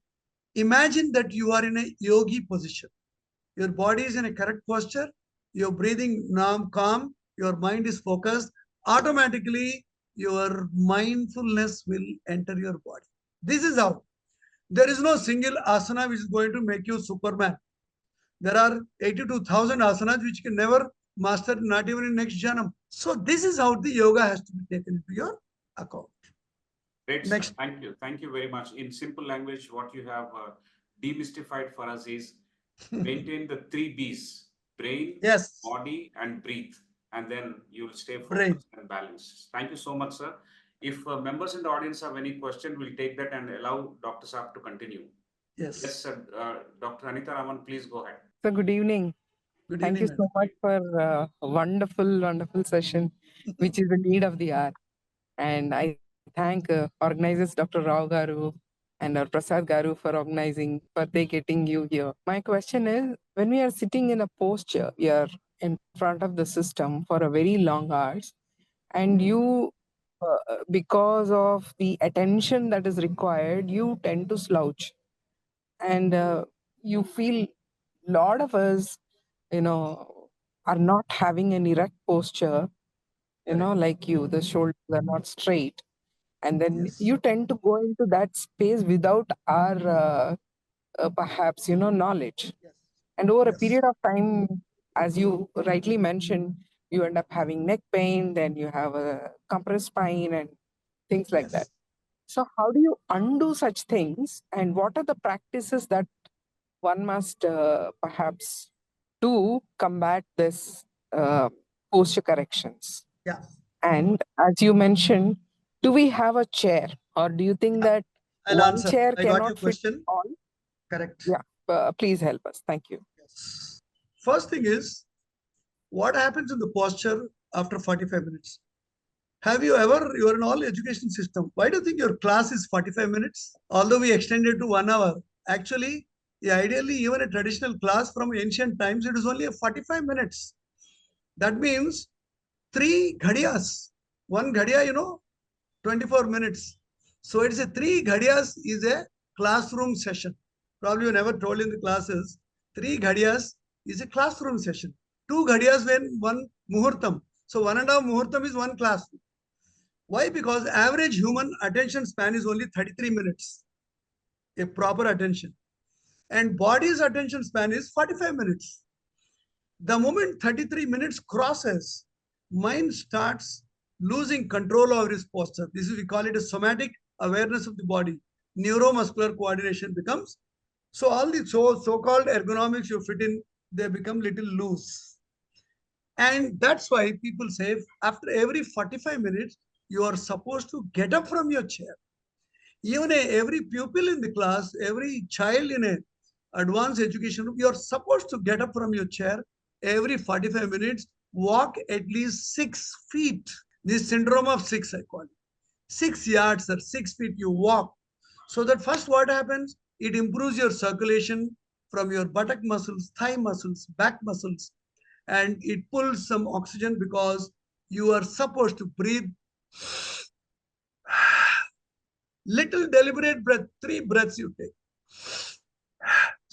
B: imagine that you are in a yogi position. Your body is in a correct posture, you're breathing calm, your mind is focused, automatically your mindfulness will enter your body. This is how. There is no single asana which is going to make you Superman. There are 82,000 asanas which you can never master, not even in next janam. So this is how the yoga has to be taken into your account.
A: Great, next. Thank you. Thank you very much. In simple language, what you have demystified for us is maintain the 3 B's: brain,
B: yes,
A: body, and breathe. And then you'll stay focused and balanced. Thank you so much, sir. If members in the audience have any question, we'll take that and allow Dr. Saab to continue.
B: Yes.
A: Yes, sir. Dr. Anita Raman, please go ahead.
D: So good evening. Thank you so much for a wonderful session, which is the need of the hour. And I thank organizers Dr. Rao Garu and Prasad Garu for organizing, for getting you here. My question is, when we are sitting in a posture, we are in front of the system for a very long hours, and you, because of the attention that is required, you tend to slouch. And you feel a lot of us, are not having an erect posture, like you, the shoulders are not straight. And then you tend to go into that space without our perhaps, knowledge. And over a period of time, as you rightly mentioned, you end up having neck pain, then you have a compressed spine and things like that. So how do you undo such things? And what are the practices that one must perhaps do combat this posture corrections?
B: Yeah.
D: And as you mentioned, do we have a chair, or do you think that one chair cannot fit all?
B: Correct.
D: Yeah, please help us. Thank you.
B: Yes. First thing is, what happens in the posture after 45 minutes? Have you ever, you're in all education system, why do you think your class is 45 minutes? Although we extended to 1 hour. Actually, ideally, even a traditional class from ancient times, it is only a 45 minutes. That means 3 ghadiyas. 1 ghadiya, 24 minutes. So it's a 3 ghadiyas is a classroom session. Probably you never told in the classes. 3 ghadiyas is a classroom session. 2 ghadiyas when 1 muhurtam. So 1.5 muhurtam is 1 class. Why? Because average human attention span is only 33 minutes. A proper attention. And body's attention span is 45 minutes. The moment 33 minutes crosses, mind starts losing control over his posture. This is, we call it a somatic awareness of the body. Neuromuscular coordination becomes, so all the so-called ergonomics you fit in, they become little loose. And that's why people say after every 45 minutes, you are supposed to get up from your chair. Even every pupil in the class, every child in an advanced education group, you are supposed to get up from your chair every 45 minutes, walk at least 6 feet. This syndrome of 6, I call it. 6 yards or 6 feet you walk. So that first what happens? It improves your circulation from your buttock muscles, thigh muscles, back muscles, and it pulls some oxygen because you are supposed to breathe. Little deliberate breath, 3 breaths you take.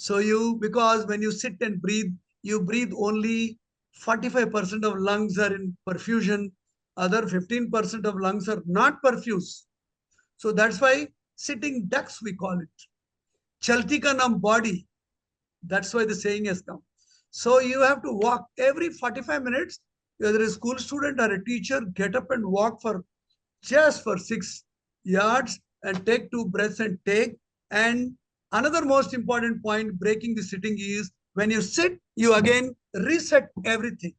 B: So because when you sit and breathe, you breathe only 45% of lungs are in perfusion, other 15% of lungs are not perfused. So that's why sitting ducks, we call it. Chalti ka naam body. That's why the saying has come. So you have to walk every 45 minutes, whether a school student or a teacher, get up and walk for just for 6 yards and take 2 breaths and take. And another most important point breaking the sitting is when you sit, you again reset everything.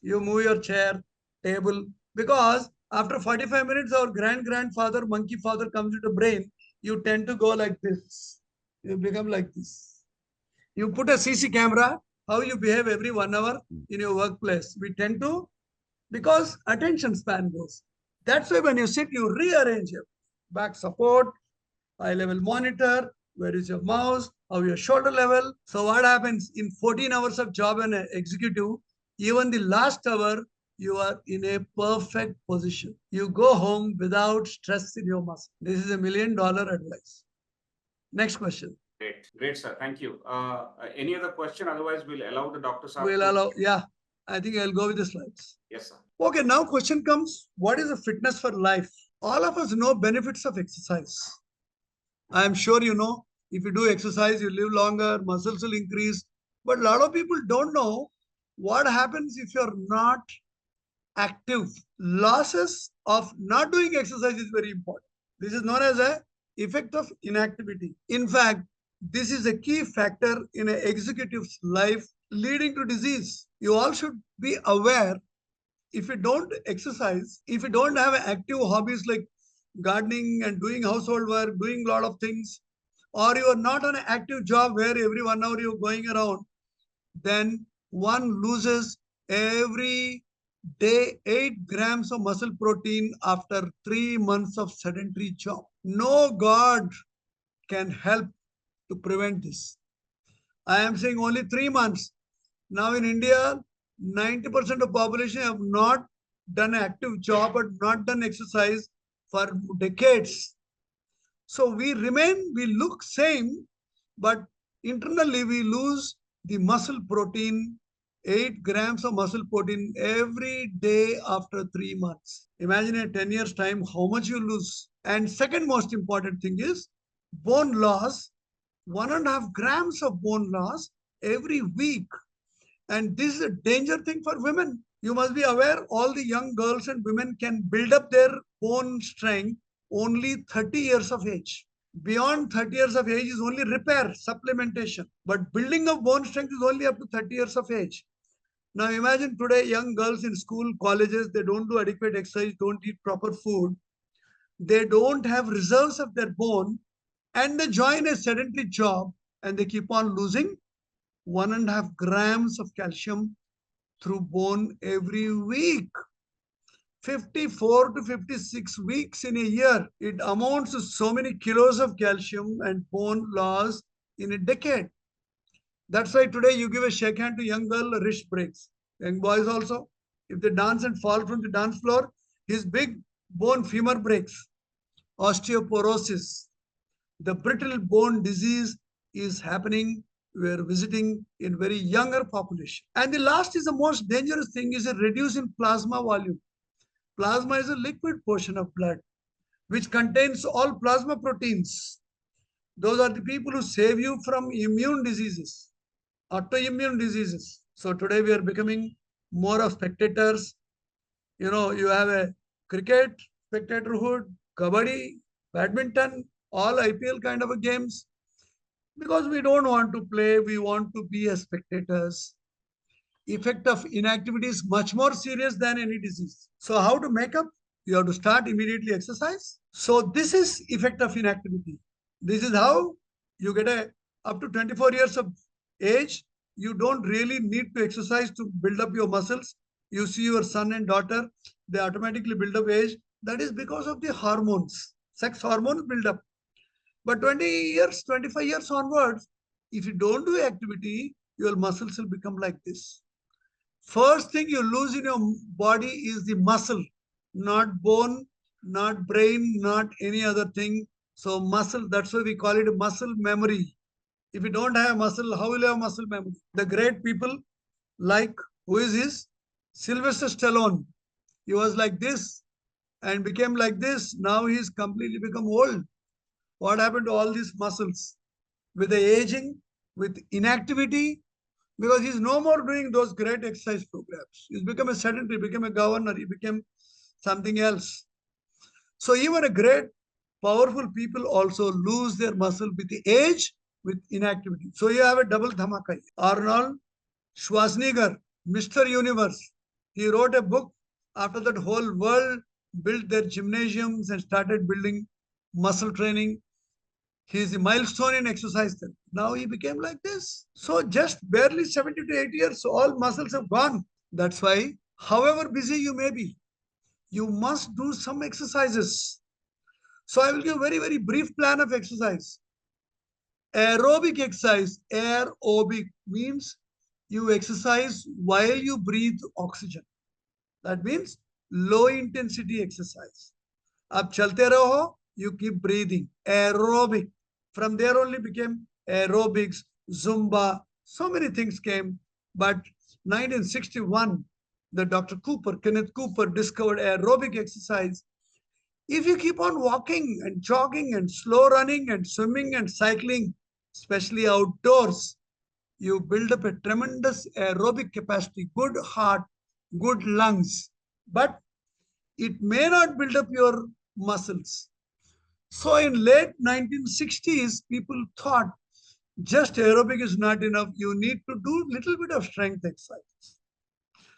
B: You move your chair, table, because after 45 minutes, our grandfather, monkey father comes into brain. You tend to go like this. You become like this. You put a CC camera, how you behave every 1 hour in your workplace. We tend to, because attention span goes. That's why when you sit, you rearrange your back support, eye level monitor, where is your mouse, how your shoulder level. So what happens in 14 hours of job and executive, even the last hour, you are in a perfect position. You go home without stress in your muscle. This is $1 million advice. Next question.
A: Great, sir. Thank you. Any other question? Otherwise, we'll allow the doctors.
B: We'll allow, yeah. I think I'll go with the slides.
A: Yes, sir.
B: Okay, now question comes, what is a fitness for life? All of us know benefits of exercise. I am sure you know, if you do exercise, you live longer, muscles will increase. But a lot of people don't know what happens if you're not active. Losses of not doing exercise is very important. This is known as a effect of inactivity. In fact, this is a key factor in an executive's life leading to disease. You all should be aware, if you don't exercise, if you don't have active hobbies like gardening and doing household work, doing a lot of things, or you are not on an active job where every 1 hour you're going around, then one loses every day 8 grams of muscle protein after 3 months of sedentary job. No God can help to prevent this. I am saying only 3 months. Now in India, 90% of population have not done an active job or not done exercise for decades. So we look same, but internally we lose the muscle protein, 8 grams of muscle protein every day after 3 months. Imagine in 10 years time, how much you lose. And second most important thing is bone loss, 1.5 grams of bone loss every week. And this is a danger thing for women. You must be aware all the young girls and women can build up their bone strength only 30 years of age. Beyond 30 years of age is only repair, supplementation. But building of bone strength is only up to 30 years of age. Now imagine today young girls in school, colleges, they don't do adequate exercise, don't eat proper food. They don't have reserves of their bone and they join a sedentary job and they keep on losing 1.5 grams of calcium through bone every week. 54 to 56 weeks in a year. It amounts to so many kilos of calcium and bone loss in a decade. That's why today you give a shake hand to young girl, wrist breaks. Young boys also, if they dance and fall from the dance floor, his big bone femur breaks. Osteoporosis. The brittle bone disease is happening. We're visiting in very younger population. And the last is the most dangerous thing is a reduce in plasma volume. Plasma is a liquid portion of blood, which contains all plasma proteins. Those are the people who save you from immune diseases, autoimmune diseases. So today we are becoming more of spectators. You know, you have a cricket spectatorhood, kabaddi, badminton, all IPL kind of a games. Because we don't want to play, we want to be as spectators. Effect of inactivity is much more serious than any disease. So how to make up? You have to start immediately exercise. So this is effect of inactivity. This is how you get up to 24 years of age. You don't really need to exercise to build up your muscles. You see your son and daughter, they automatically build up age. That is because of the hormones. Sex hormones build up. But 20 years, 25 years onwards, if you don't do activity, your muscles will become like this. First thing you lose in your body is the muscle, not bone, not brain, not any other thing. So muscle, that's why we call it muscle memory. If you don't have muscle, how will you have muscle memory? The great people like, who is his? Sylvester Stallone. He was like this and became like this. Now he's completely become old. What happened to all these muscles? With the aging, with inactivity, because he's no more doing those great exercise programs. He's become a sedentary, became a governor, he became something else. So even a great, powerful people also lose their muscle with the age, with inactivity. So you have a double dhamaka. Arnold Schwarzenegger, Mr. Universe, he wrote a book. After that, whole world built their gymnasiums and started building muscle training. He is a milestone in exercise therapy. Now he became like this. So just barely 70 to 80 years, all muscles have gone. That's why, however busy you may be, you must do some exercises. So I will give a very, very brief plan of exercise. Aerobic exercise, aerobic means you exercise while you breathe oxygen. That means low intensity exercise. Ab chalte raho, you keep breathing. Aerobic. From there only became aerobics, Zumba, so many things came. But 1961, the Dr. Cooper, Kenneth Cooper, discovered aerobic exercise. If you keep on walking and jogging and slow running and swimming and cycling, especially outdoors, you build up a tremendous aerobic capacity, good heart, good lungs. But it may not build up your muscles. So in late 1960s, people thought just aerobic is not enough. You need to do little bit of strength exercises.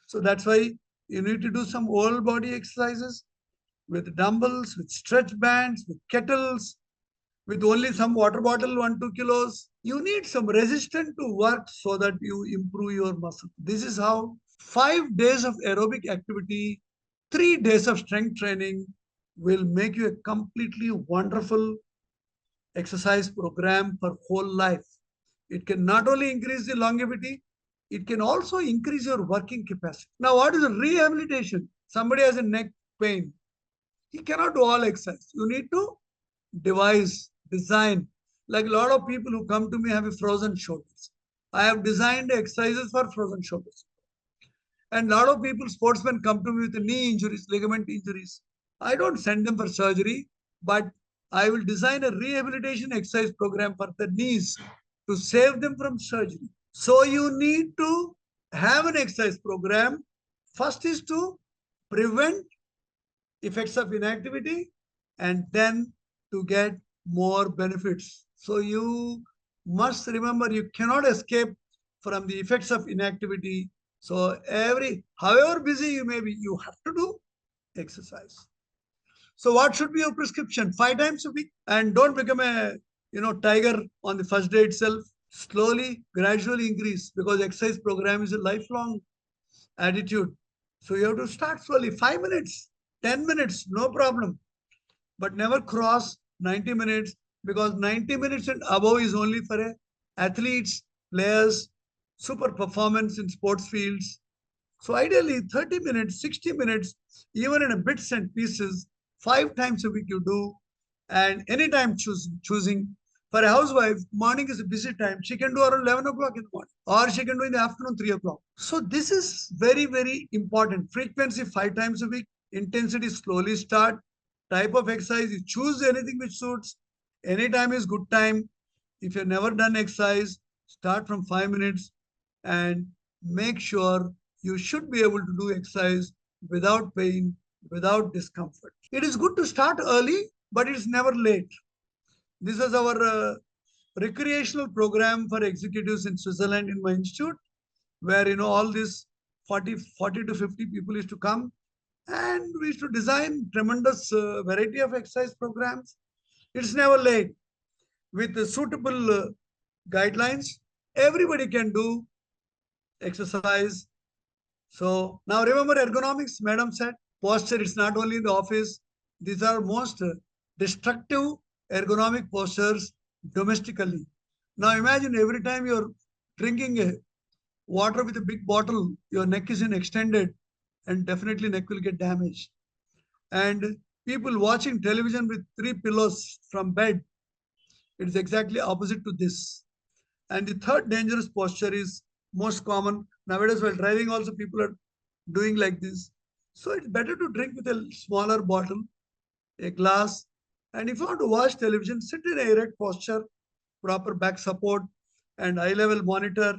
B: So that's why you need to do some whole body exercises with dumbbells, with stretch bands, with kettles, with only some water bottle, 1-2 kilos. You need some resistance to work so that you improve your muscle. This is how 5 days of aerobic activity, 3 days of strength training will make you a completely wonderful exercise program for whole life. It can not only increase the longevity, it can also increase your working capacity. Now, what is the rehabilitation? Somebody has a neck pain. He cannot do all exercise. You need to design. Like a lot of people who come to me have a frozen shoulders. I have designed exercises for frozen shoulders. And a lot of people, sportsmen, come to me with knee injuries, ligament injuries. I don't send them for surgery, but I will design a rehabilitation exercise program for the knees to save them from surgery. So you need to have an exercise program. First is to prevent effects of inactivity and then to get more benefits. So you must remember you cannot escape from the effects of inactivity. So however busy you may be, you have to do exercise. So what should be your prescription? 5 times a week, and don't become a tiger on the first day itself. Slowly, gradually increase, because exercise program is a lifelong attitude. So you have to start slowly. 5 minutes, 10 minutes, no problem. But never cross 90 minutes, because 90 minutes and above is only for athletes, players, super performance in sports fields. So ideally 30 minutes, 60 minutes, even in a bits and pieces, 5 times a week you do, and anytime choosing. For a housewife, morning is a busy time. She can do around 11 o'clock in the morning, or she can do in the afternoon, 3 o'clock. So this is very, very important. Frequency 5 times a week, intensity slowly start, type of exercise, you choose anything which suits. Anytime is good time. If you've never done exercise, start from 5 minutes and make sure you should be able to do exercise without pain, without discomfort. It is good to start early, but it's never late. This is our recreational program for executives in Switzerland in my institute, where all these 40 to 50 people used to come, and we used to design tremendous variety of exercise programs. It's never late. With the suitable guidelines, everybody can do exercise. So now remember ergonomics, madam said, posture is not only in the office. These are most destructive ergonomic postures domestically. Now imagine every time you're drinking water with a big bottle, your neck is extended, and definitely neck will get damaged. And people watching television with 3 pillows from bed, it is exactly opposite to this. And the third dangerous posture is most common. Nowadays, while driving also, people are doing like this. So it's better to drink with a smaller bottle, a glass. And if you want to watch television, sit in an erect posture, proper back support, and eye-level monitor.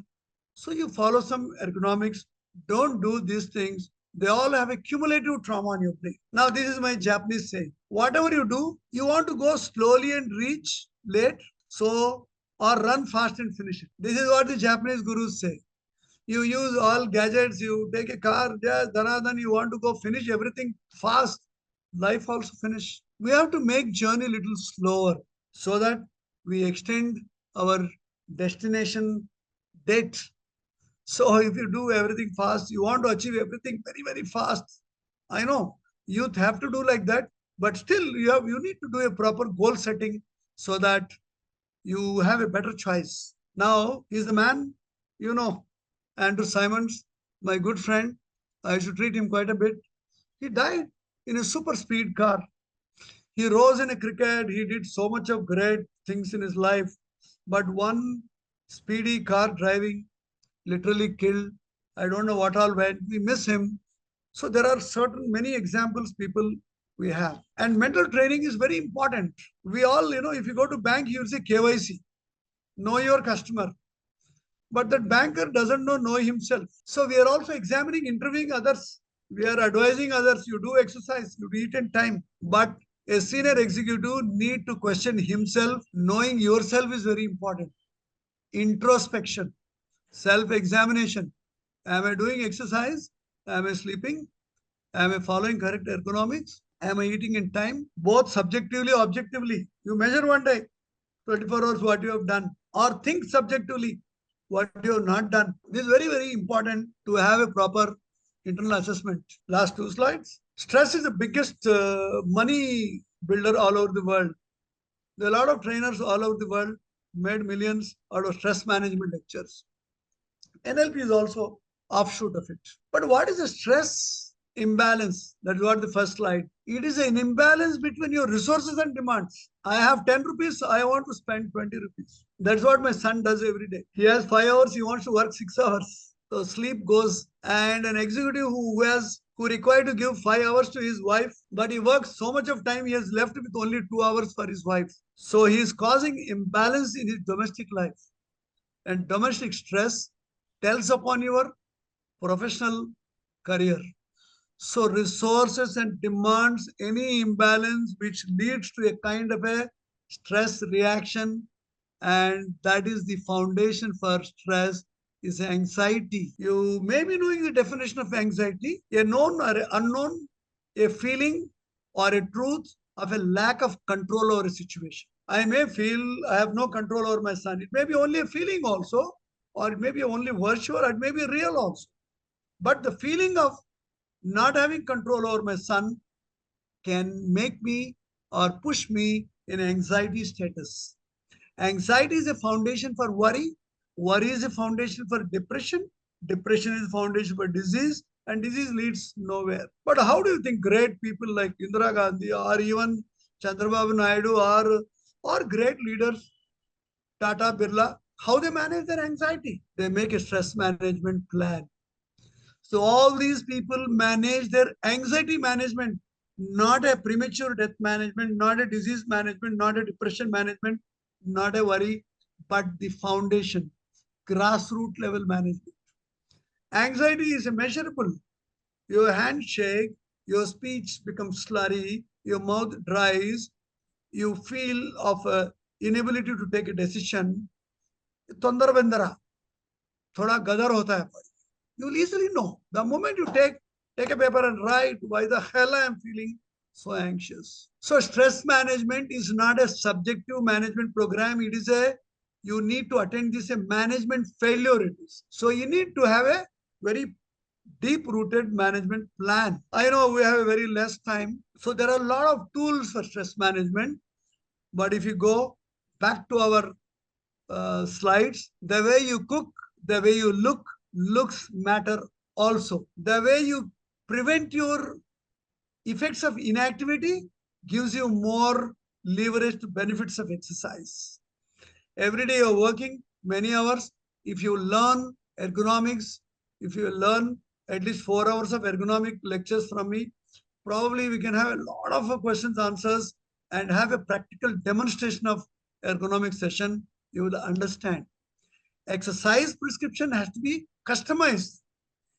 B: So you follow some ergonomics. Don't do these things. They all have a cumulative trauma on your brain. Now, this is my Japanese saying. Whatever you do, you want to go slowly and reach late. So, or run fast and finish it. This is what the Japanese gurus say. You use all gadgets, you take a car, then you want to go finish everything fast. Life also finish. We have to make journey a little slower so that we extend our destination date. So if you do everything fast, you want to achieve everything very, very fast. I know youth have to do like that, but still you need to do a proper goal setting so that you have a better choice. Now he's the man, Andrew Simons, my good friend. I should treat him quite a bit. He died in a super speed car. He rose in a cricket. He did so much of great things in his life. But one speedy car driving literally killed. I don't know what all went. We miss him. So there are many examples people we have. And mental training is very important. We all, if you go to bank, you will say KYC, know your customer. But that banker doesn't know himself. So we are also examining, interviewing others. We are advising others. You do exercise, you do eat in time. But a senior executive need to question himself. Knowing yourself is very important. Introspection, self-examination. Am I doing exercise? Am I sleeping? Am I following correct ergonomics? Am I eating in time? Both subjectively, objectively. You measure one day, 24 hours, what you have done. Or think subjectively, what you have not done. This is very, very important to have a proper internal assessment. Last 2 slides. Stress is the biggest money builder all over the world. There are a lot of trainers all over the world made millions out of stress management lectures. NLP is also offshoot of it. But what is the stress imbalance? That's what the first slide. It is an imbalance between your resources and demands. I have 10 rupees, I want to spend 20 rupees. That's what my son does every day. He has 5 hours, he wants to work 6 hours. So sleep goes. And an executive who required to give 5 hours to his wife, but he works so much of time, he has left with only 2 hours for his wife. So he is causing imbalance in his domestic life. And domestic stress tells upon your professional career. So resources and demands, any imbalance which leads to a kind of a stress reaction, and that is the foundation for stress, is anxiety. You may be knowing the definition of anxiety, a known or unknown, a feeling or a truth of a lack of control over a situation. I may feel I have no control over my son. It may be only a feeling also, or it may be only virtual, or it may be real also. But the feeling of not having control over my son can make me or push me in anxiety status. Anxiety is a foundation for worry. Worry is a foundation for depression. Depression is a foundation for disease, and disease leads nowhere. But how do you think great people like Indira Gandhi or even Chandrababu Naidu or great leaders, Tata, Birla, how they manage their anxiety? They make a stress management plan. So all these people manage their anxiety management, not a premature death management, not a disease management, not a depression management, not a worry, but the foundation, grassroots level management. Anxiety is measurable. Your hand shake, your speech becomes slurry, your mouth dries, you feel of inability to take a decision. Tondar vendara, thoda gadar hota hai. You will easily know. The moment you take a paper and write, why the hell I am feeling so anxious. So stress management is not a subjective management program. It is you need to attend this a management failure it is. So you need to have a very deep-rooted management plan. I know we have a very less time. So there are a lot of tools for stress management. But if you go back to our slides, the way you cook, the way you looks matter also. The way you prevent your effects of inactivity gives you more leverage to benefits of exercise. Every day you're working, many hours. If you learn ergonomics, if you learn at least 4 hours of ergonomic lectures from me, probably we can have a lot of questions, answers, and have a practical demonstration of ergonomic session. You will understand. Exercise prescription has to be customized.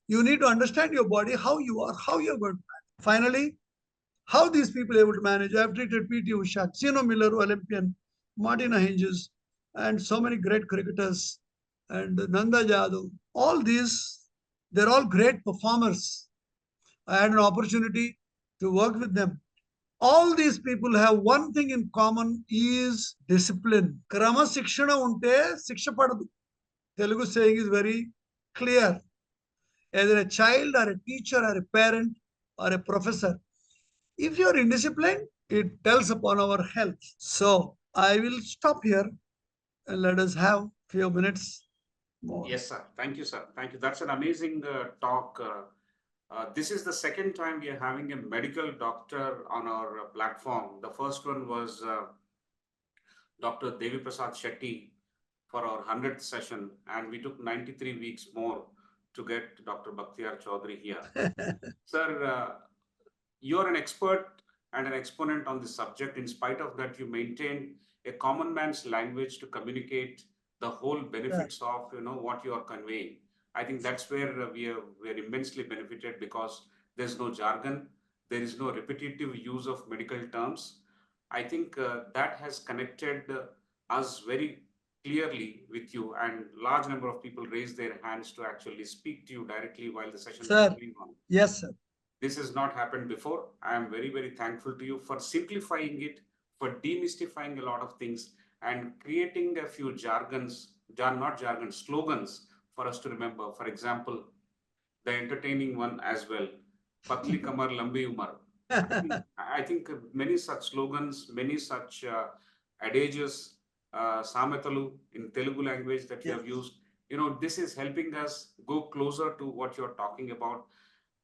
B: You need to understand your body, how you are, how you're going to manage. Finally, how these people are able to manage. I've treated P.T. Usha, Zeno Miller, Olympian, Martina Hingis, and so many great cricketers, and Nanda Jadhav. All these, they're all great performers. I had an opportunity to work with them. All these people have one thing in common is discipline. Krama Sikshana unte Siksha padadu. Telugu saying is very clear. Either a child or a teacher or a parent or a professor, if you are indisciplined, it tells upon our health. So I will stop here and let us have few minutes more.
A: Yes, sir. Thank you, sir. Thank you. That's an amazing talk. This is the second time we are having a medical doctor on our platform. The first one was Dr. Devi Prasad Shetty for our 100th session, and we took 93 weeks more to get Dr. Bakhtiar Choudhary here. Sir, you're an expert and an exponent on this subject. In spite of that, you maintain a common man's language to communicate the whole benefits of what you are conveying. I think that's where we're immensely benefited, because there's no jargon, there is no repetitive use of medical terms. I think that has connected us very clearly with you, and large number of people raise their hands to actually speak to you directly while the session is going on.
B: Yes, sir.
A: This has not happened before. I am very, very thankful to you for simplifying it, for demystifying a lot of things, and creating a few slogans for us to remember. For example, the entertaining one as well, Patli Kamar Lambi Umar. I think many such slogans, many such adages, Sametalu in Telugu language that you have used, this is helping us go closer to what you're talking about.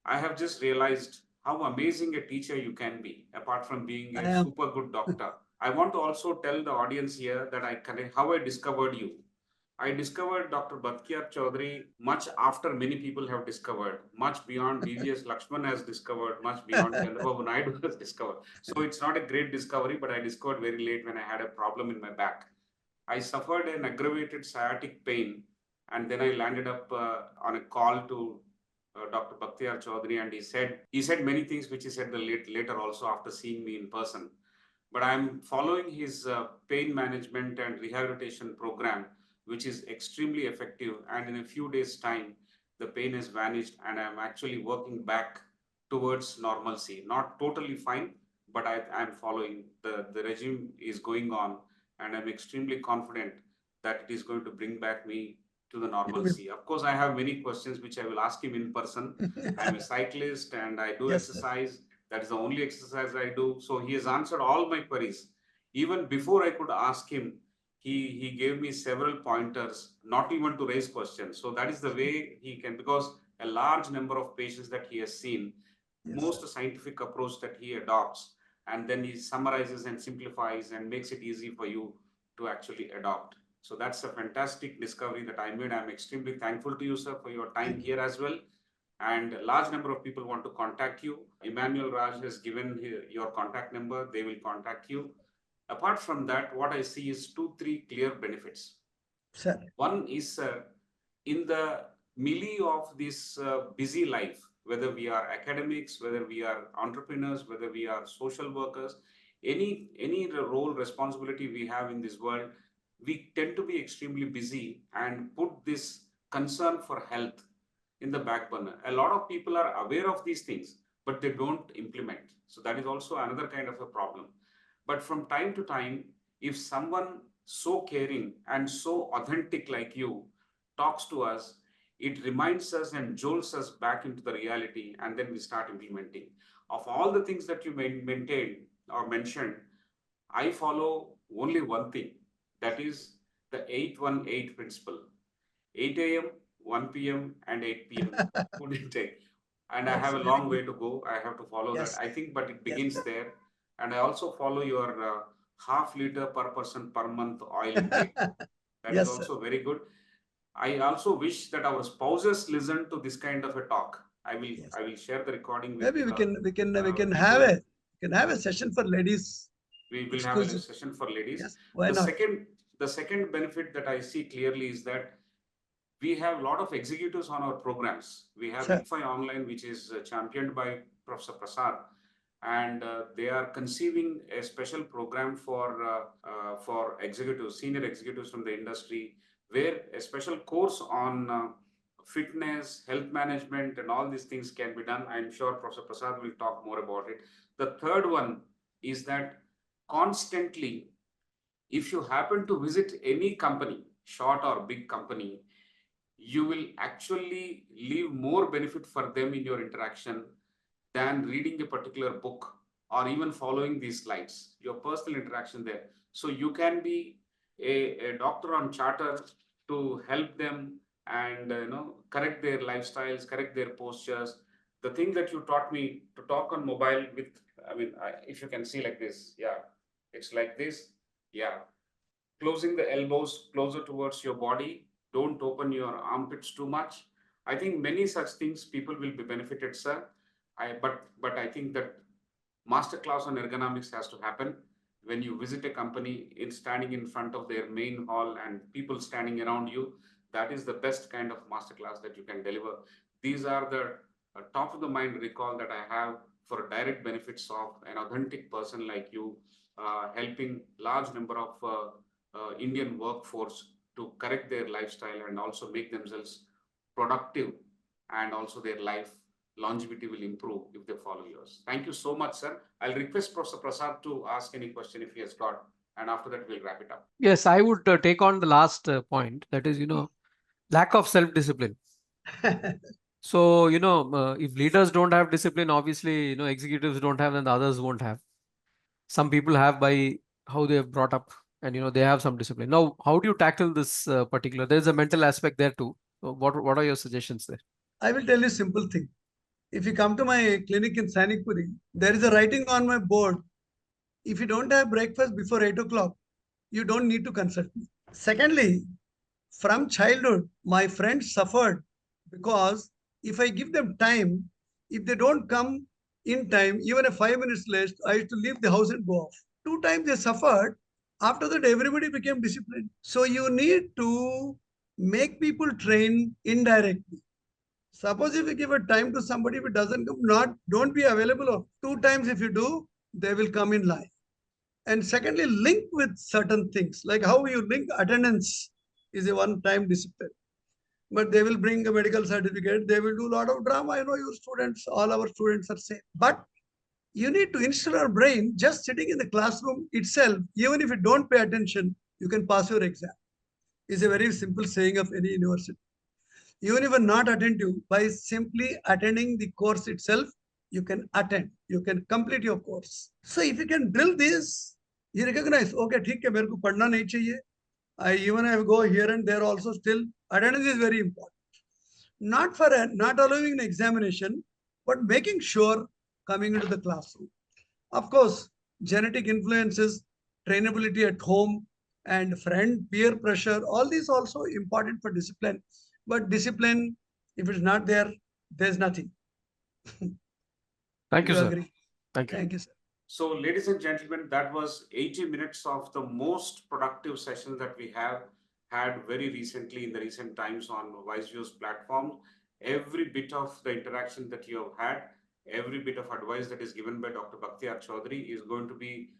A: I have just realized how amazing a teacher you can be, apart from being a super good doctor. I want to also tell the audience here that how I discovered you. I discovered Dr. Bakhtiar Choudhary much after many people have discovered, much beyond VVS Lakshman has discovered, much beyond Chandrababu Naidu has discovered. So it's not a great discovery, but I discovered very late when I had a problem in my back. I suffered an aggravated sciatic pain, and then I landed up on a call to Dr. Bakhtiar Choudhary, and he said many things which he said later also after seeing me in person. But I'm following his pain management and rehabilitation program, which is extremely effective. And in a few days' time, the pain has vanished, and I'm actually working back towards normalcy. Not totally fine, but I'm following. The regime is going on, and I'm extremely confident that it is going to bring back me to the normalcy. Of course, I have many questions which I will ask him in person. I'm a cyclist and I do exercise. That is the only exercise I do. So he has answered all my queries. Even before I could ask him, he gave me several pointers, not even to raise questions. So that is the way he can, because a large number of patients that he has seen, most scientific approach that he adopts, and then he summarizes and simplifies and makes it easy for you to actually adopt. So that's a fantastic discovery that I made. I'm extremely thankful to you, sir, for your time here as well. And a large number of people want to contact you. Emmanuel Raj has given your contact number. They will contact you. Apart from that, what I see is 2-3 clear benefits.
B: Sir.
A: One is in the milieu of this busy life, whether we are academics, whether we are entrepreneurs, whether we are social workers, any role, responsibility we have in this world, we tend to be extremely busy and put this concern for health in the back burner. A lot of people are aware of these things, but they don't implement. So that is also another kind of a problem. But from time to time, if someone so caring and so authentic like you talks to us, it reminds us and jolts us back into the reality, and then we start implementing. Of all the things that you maintained or mentioned, I follow only one thing. That is the 8-1-8 principle. 8 a.m., 1 p.m. and 8 p.m. food intake. And I have a long way to go. I have to follow that. I think, but it begins there. And I also follow your half liter per person per month oil intake. That is also very good. I also wish that our spouses listen to this kind of a talk. I will share the recording with
B: maybe we can have a session for ladies.
A: We will have a session for ladies.
B: Yes, why not?
A: The second benefit that I see clearly is that we have a lot of executives on our programs. We have ICFAI Online, which is championed by Professor Prasad, and they are conceiving a special program for executives, senior executives from the industry, where a special course on fitness, health management, and all these things can be done. I'm sure Professor Prasad will talk more about it. The third one is that constantly, if you happen to visit any company, short or big company, you will actually leave more benefit for them in your interaction than reading a particular book or even following these slides, your personal interaction there. So you can be a doctor on charter to help them and correct their lifestyles, correct their postures. The thing that you taught me to talk on mobile with, if you can see like this, yeah, it's like this, yeah. Closing the elbows closer towards your body. Don't open your armpits too much. I think many such things people will be benefited, sir. But I think that masterclass on ergonomics has to happen when you visit a company in standing in front of their main hall and people standing around you. That is the best kind of masterclass that you can deliver. These are the top of the mind recall that I have for direct benefits of an authentic person like you, helping large number of Indian workforce to correct their lifestyle and also make themselves productive, and also their life longevity will improve if they follow yours. Thank you so much, sir. I'll request Professor Prasad to ask any question if he has got, and after that we'll wrap it up.
F: Yes, I would take on the last point, that is, lack of self-discipline. So, if leaders don't have discipline, obviously, executives don't have, and the others won't have. Some people have by how they have brought up, and, they have some discipline. Now, how do you tackle this particular? There's a mental aspect there too. So what are your suggestions there?
B: I will tell you a simple thing. If you come to my clinic in Sanikpuri, there is a writing on my board. If you don't have breakfast before 8 o'clock, you don't need to consult me. Secondly, from childhood, my friends suffered because if I give them time, if they don't come in time, even a 5 minutes late, I used to leave the house and go off. 2 times they suffered. After that, everybody became disciplined. So you need to make people train indirectly. Suppose if you give a time to somebody, if it doesn't come, don't be available. 2 times if you do, they will come in line. And secondly, link with certain things, like how you link attendance is a one-time discipline. But they will bring a medical certificate. They will do a lot of drama. I know your students, all our students are same. But you need to instill our brain just sitting in the classroom itself, even if you don't pay attention, you can pass your exam. Is a very simple saying of any university. Even if you're not attentive, by simply attending the course itself, you can attend, you can complete your course. So if you can drill this, you recognize, okay, ठीक है, मेरे को पढ़ना नहीं चाहिए. I even have go here and there also, still attendance is very important. Not allowing an examination, but making sure coming into the classroom. Of course, genetic influences, trainability at home, and friend, peer pressure, all these also important for discipline. But discipline, if it's not there, there's nothing.
F: Thank you, sir.
B: Agree?
F: Thank you.
B: Thank you, sir.
A: So, ladies and gentlemen, that was 80 minutes of the most productive session that we have had very recently in the recent times on WiseViews platform. Every bit of the interaction that you have had, every bit of advice that is given by Dr. Bakhtiar Choudhary is going to be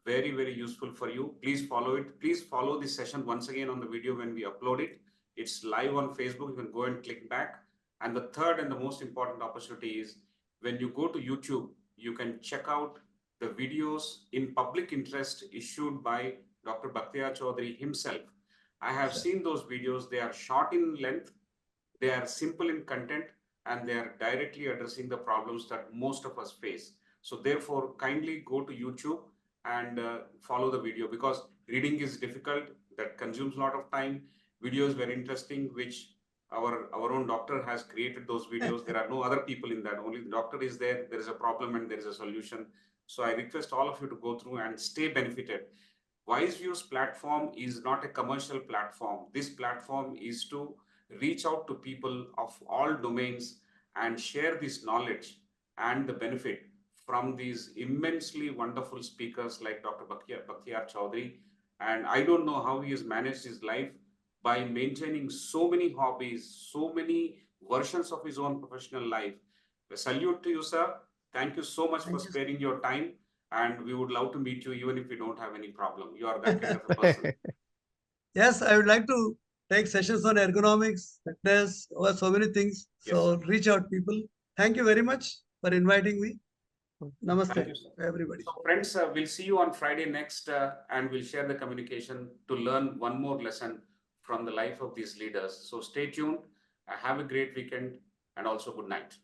A: very, very useful for you. Please follow it. Please follow this session once again on the video when we upload it. It's live on Facebook. You can go and click back. And the third and the most important opportunity is when you go to YouTube, you can check out the videos in public interest issued by Dr. Bakhtiar Choudhary himself. I have seen those videos. They are short in length, they are simple in content, and they are directly addressing the problems that most of us face. So therefore, kindly go to YouTube and follow the video, because reading is difficult. That consumes a lot of time. Video is very interesting, which our own doctor has created those videos. There are no other people in that. Only the doctor is there. There is a problem and there is a solution. So I request all of you to go through and stay benefited. WiseViews platform is not a commercial platform. This platform is to reach out to people of all domains and share this knowledge and the benefit from these immensely wonderful speakers like Dr. Bakhtiar Choudhary. And I don't know how he has managed his life by maintaining so many hobbies, so many versions of his own professional life. A salute to you, sir. Thank you so much for sparing your time. And we would love to meet you even if we don't have any problem. You are that kind of a person.
B: Yes, I would like to take sessions on ergonomics, fitness, or so many things.
A: Yes,
B: So
A: sir.
B: reach out people. Thank you very much for inviting me. Namaste,
A: Thank you, sir.
B: everybody.
A: So friends, we'll see you on Friday next and we'll share the communication to learn one more lesson from the life of these leaders. So stay tuned, have a great weekend and also good night.